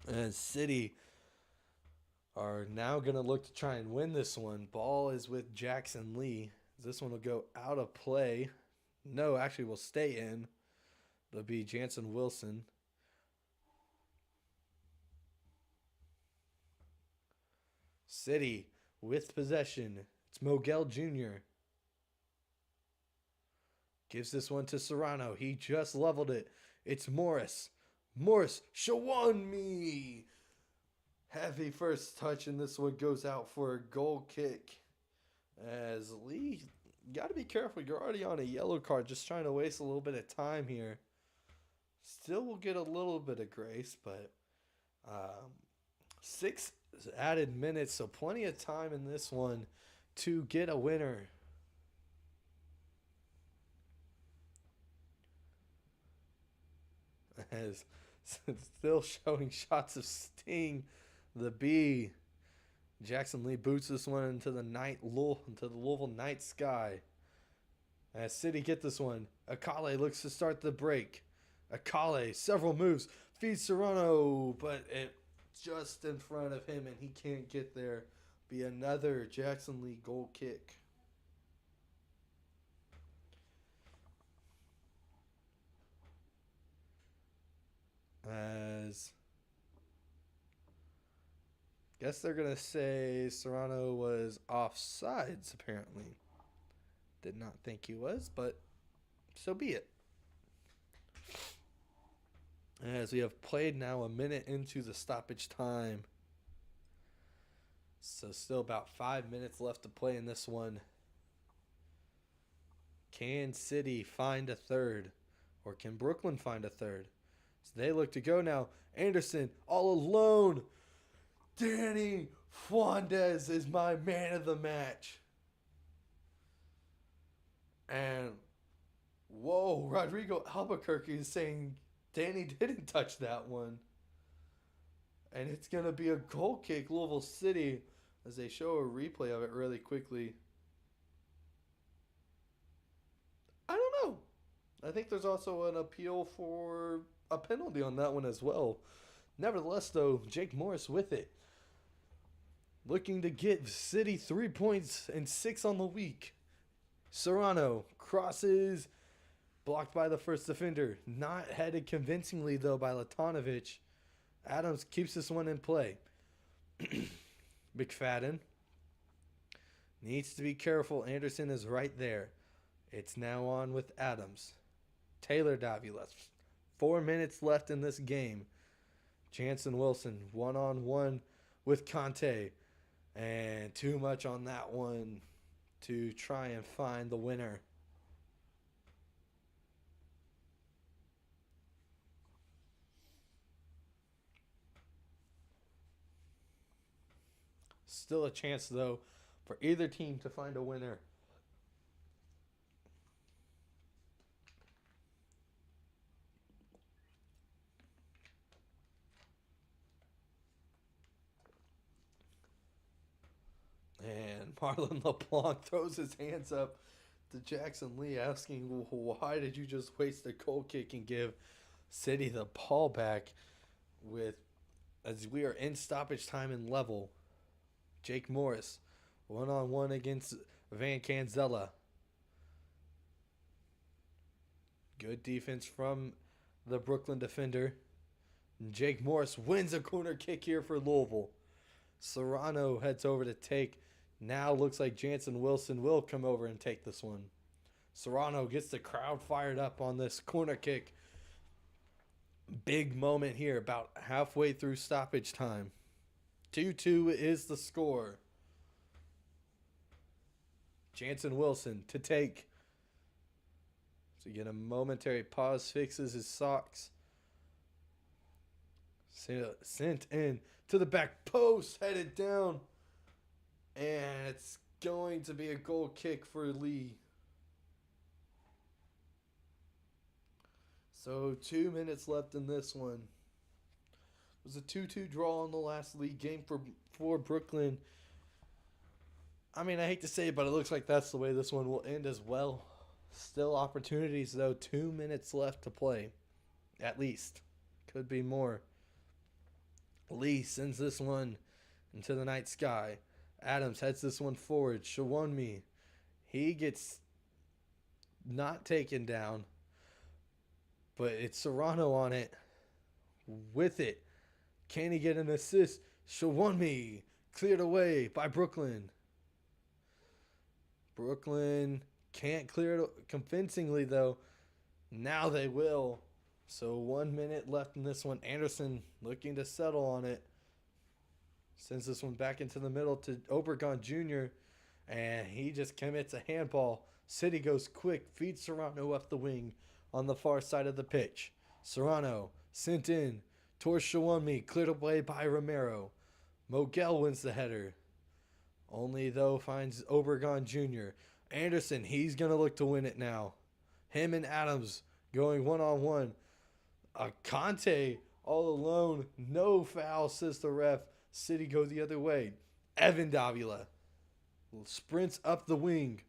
And City are now going to look to try and win this one. Ball is with Jackson Lee. This one will go out of play. No, actually will stay in. It'll be Jansen Wilson. City with possession. It's Mogel Jr. Gives this one to Serrano. He just leveled it. It's Morris. Morris, Shawonmi. Heavy first touch, and this one goes out for a goal kick. As Lee, you got to be careful. You're already on a yellow card. Just trying to waste a little bit of time here. Still will get a little bit of grace, but 6 added minutes, so plenty of time in this one to get a winner. As still showing shots of Sting, the Bee. Jackson Lee boots this one into the Louisville night sky. As City get this one, Akale looks to start the break. Akale, several moves, feeds Serrano, but it just in front of him and he can't get there. Be another Jackson Lee goal kick. As guess they're going to say Serrano was offsides, apparently. Did not think he was, but so be it. As we have played now a minute into the stoppage time. So still about 5 minutes left to play in this one. Can City find a third? Or can Brooklyn find a third? So they look to go now. Anderson all alone. Danny Fuentes is my man of the match. And whoa, Rodrigo Albuquerque is saying Danny didn't touch that one. And it's going to be a goal kick, Louisville City, as they show a replay of it really quickly. I don't know. I think there's also an appeal for a penalty on that one as well. Nevertheless, though, Jake Morris with it. Looking to get City 3 points and 6 on the week. Serrano crosses, blocked by the first defender. Not headed convincingly, though, by Latanovic. Adams keeps this one in play. McFadden Needs to be careful. Anderson is right there. It's now on with Adams. Taylor Davila. 4 minutes left in this game. Jansen Wilson one-on-one with Conte. And too much on that one to try and find the winner. Still a chance, though, for either team to find a winner. And Marlon LeBlanc throws his hands up to Jackson Lee, asking, why did you just waste a goal kick and give City the ball back with, as we are in stoppage time and level. Jake Morris, one-on-one against Vancaeyezeele. Good defense from the Brooklyn defender. Jake Morris wins a corner kick here for Louisville. Serrano heads over to take. Now looks like Jansen Wilson will come over and take this one. Serrano gets the crowd fired up on this corner kick. Big moment here, about halfway through stoppage time. 2-2 is the score. Jansen Wilson to take. So you get a momentary pause, fixes his socks. Sent in to the back post, headed down. And it's going to be a goal kick for Lee. So 2 minutes left in this one. It was a 2-2 draw in the last league game for Brooklyn. I mean, I hate to say it, but it looks like that's the way this one will end as well. Still opportunities, though. 2 minutes left to play. At least. Could be more. Lee sends this one into the night sky. Adams heads this one forward. Shawonmi. He gets not taken down. But it's Serrano on it. With it. Can he get an assist? Shawonmi. Cleared away by Brooklyn. Brooklyn can't clear it convincingly, though. Now they will. So 1 minute left in this one. Anderson looking to settle on it. Sends this one back into the middle to Obregon Jr. And he just commits a handball. City goes quick. Feeds Serrano up the wing on the far side of the pitch. Serrano sent in towards Shawonmi. Cleared away by Romero. Mogel wins the header. Only, though, finds Obregon Jr. Anderson, he's going to look to win it now. Him and Adams going one-on-one. Conte all alone. No foul, says the ref. City goes the other way. Evan Davila sprints up the wing.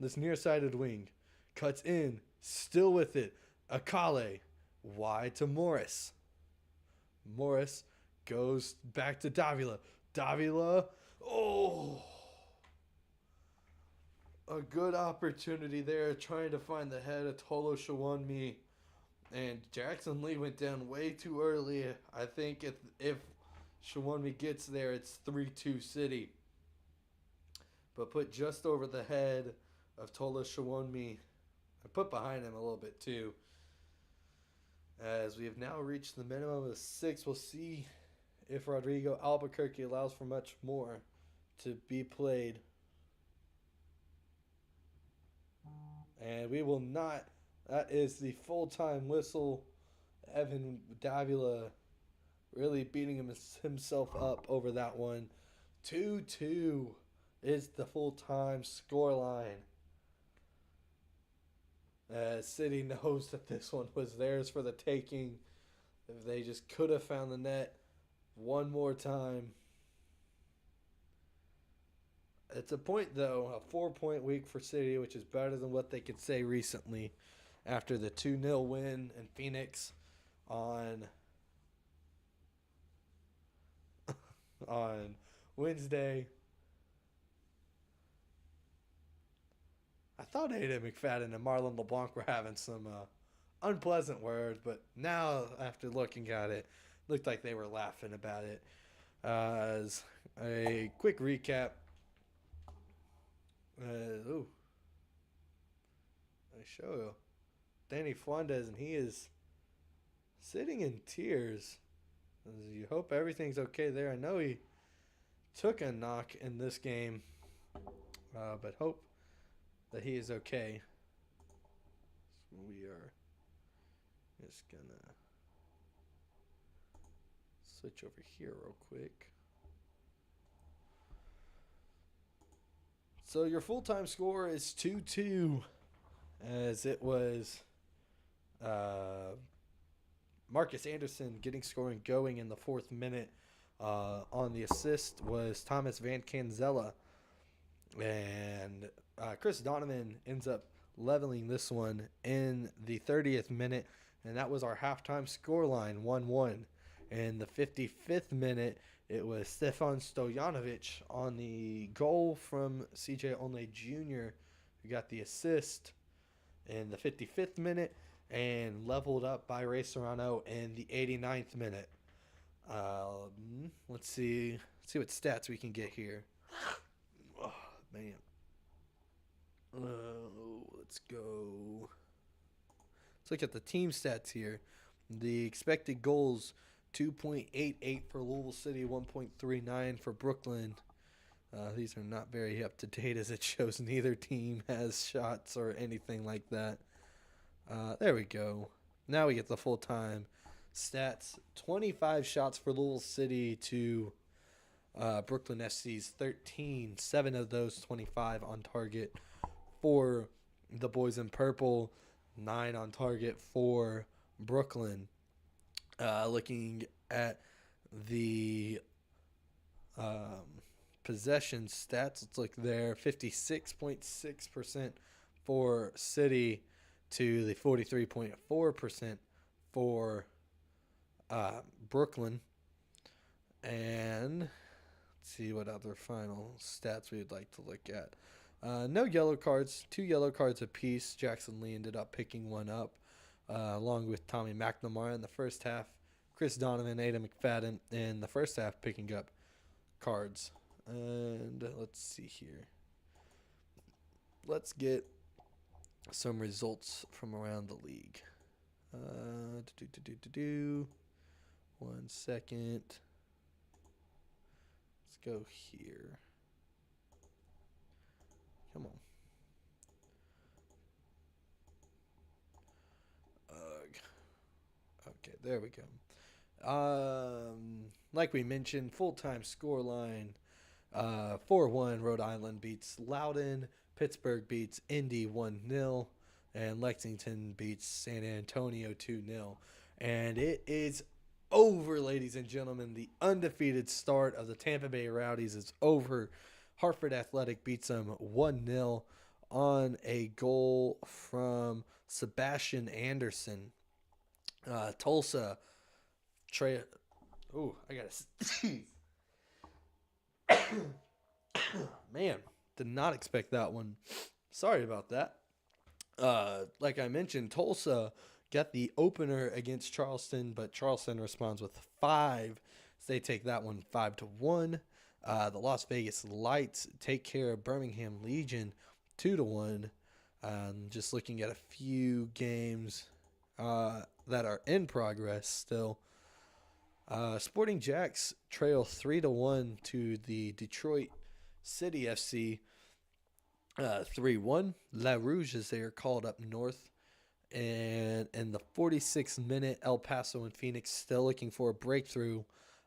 This near-sided wing. Cuts in. Still with it. Akale. Wide to Morris. Morris goes back to Davila. Davila. Oh. A good opportunity there, trying to find the head of Tolo Shawonmi. And Jackson Lee went down way too early. I think if Shawonmi gets there, it's 3-2 City. But put just over the head of Tolo Shawonmi. I put behind him a little bit too. As we have now reached the minimum of 6, we'll see if Rodrigo Albuquerque allows for much more to be played. And we will not. That is the full-time whistle. Evan Davila really beating himself up over that one. 2-2 is the full-time scoreline. City knows that this one was theirs for the taking. If they just could have found the net one more time. It's a point, though, a 4-point week for City, which is better than what they could say recently after the 2-0 win in Phoenix on Wednesday. I thought Aiden McFadden and Marlon LeBlanc were having some unpleasant words, but now, after looking at it, looked like they were laughing about it. As a quick recap, Ooh, I show you. Danny Fuentes, and he is sitting in tears. You hope everything's okay there. I know he took a knock in this game, but hope that he is okay. So we are just gonna switch over here real quick. So your full-time score is 2-2, as it was Marcus Anderson getting scoring going in the 4th minute. On the assist was Thomas Vancaeyezeele, and Chris Donovan ends up leveling this one in the 30th minute, and that was our halftime scoreline, 1-1. In the 55th minute, it was Stefan Stojanovic on the goal from CJ Onley Jr. who got the assist in the 55th minute and leveled up by Ray Serrano in the 89th minute. Let's see what stats we can get here. Oh, man. Let's go. Let's look at the team stats here. The expected goals, 2.88 for Louisville City, 1.39 for Brooklyn. These are not very up to date, as it shows neither team has shots or anything like that. There we go. Now we get the full-time stats. 25 shots for Louisville City to Brooklyn FC's 13. 7 of those 25 on target for the boys in purple. 9 on target for Brooklyn. Looking at the possession stats, let's look there. 56.6% for City to the 43.4% for Brooklyn. And let's see what other final stats we would like to look at. No yellow cards, 2 yellow cards apiece. Jackson Lee ended up picking one up along with Tommy McNamara in the first half. Chris Donovan, Ada McFadden in the first half picking up cards. And let's see here. Let's get some results from around the league. 1 second. Let's go here. Come on. Okay, there we go. Like we mentioned, full-time scoreline, 4-1. Rhode Island beats Loudoun. Pittsburgh beats Indy 1-0. And Lexington beats San Antonio 2-0. And it is over, ladies and gentlemen. The undefeated start of the Tampa Bay Rowdies is over. Hartford Athletic beats them 1-0 on a goal from Sebastian Anderson. Tulsa, I gotta sneeze. Man, did not expect that one. Sorry about that. Like I mentioned, Tulsa got the opener against Charleston, but Charleston responds with 5. So they take that one 5-1. The Las Vegas Lights take care of Birmingham Legion 2-1. Just looking at a few games that are in progress still. Sporting Jacks trail 3-1 to the Detroit City FC. 3-1. La Rouge, as they are called up north. And in the 46th minute, El Paso and Phoenix still looking for a breakthrough,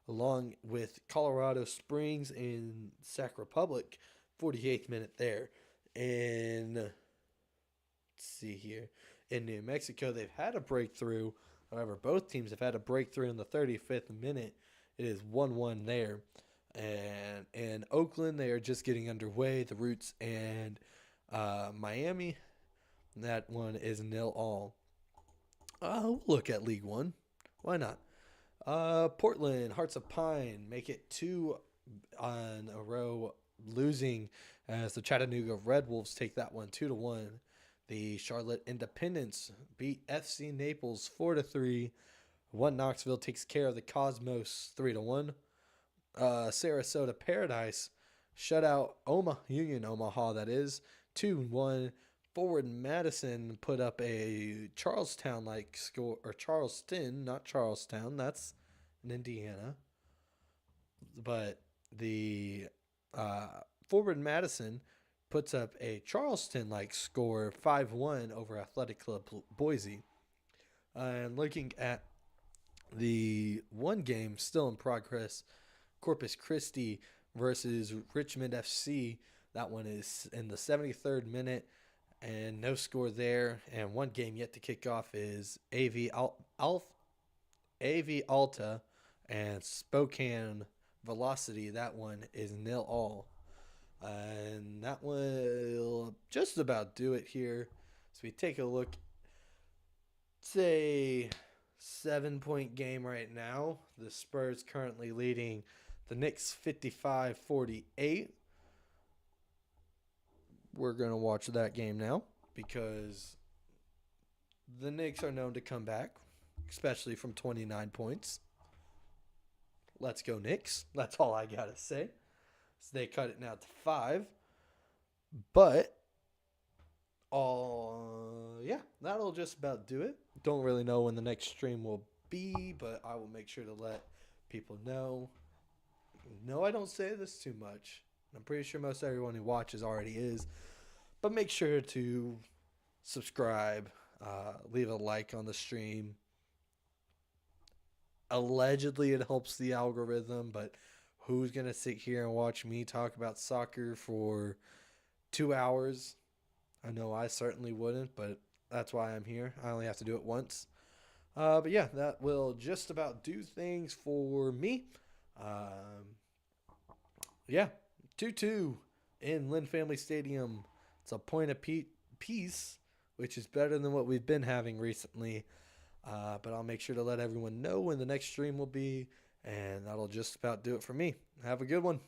along with Colorado Springs and Sac Republic. 48th minute there. And let's see here. In New Mexico, they've had a breakthrough. However, both teams have had a breakthrough in the 35th minute. It is 1-1 there. And in Oakland, they are just getting underway. The Roots and Miami, that one is 0-0. We'll look at League One. Why not? Portland, Hearts of Pine make it 2 on a row, losing as the Chattanooga Red Wolves take that one 2-1. The Charlotte Independents beat FC Naples 4-3. One Knoxville takes care of the Cosmos 3-1. Sarasota Paradise shutout Union Omaha, that is. 2-1. Forward Madison put up a Charlestown-like score, or Charleston, not Charlestown. That's in Indiana. But the Forward Madison puts up a Charleston-like score, 5-1 over Athletic Club Boise. And looking at the one game still in progress, Corpus Christi versus Richmond FC. That one is in the 73rd minute, and no score there. And one game yet to kick off is AV Alta and Spokane Velocity. That one is 0-0. And that will just about do it here. So we take a look. It's a 7-point game right now. The Spurs currently leading the Knicks 55-48. We're going to watch that game now because the Knicks are known to come back, especially from 29 points. Let's go Knicks. That's all I got to say. So they cut it now to 5. But, yeah, that'll just about do it. Don't really know when the next stream will be, but I will make sure to let people know. No, I don't say this too much. I'm pretty sure most everyone who watches already is. But make sure to subscribe, leave a like on the stream. Allegedly, it helps the algorithm, but who's going to sit here and watch me talk about soccer for 2 hours? I know I certainly wouldn't, but that's why I'm here. I only have to do it once. But yeah, that will just about do things for me. Yeah, 2-2 in Lynn Family Stadium. It's a point apiece, which is better than what we've been having recently. But I'll make sure to let everyone know when the next stream will be, and that'll just about do it for me. Have a good one.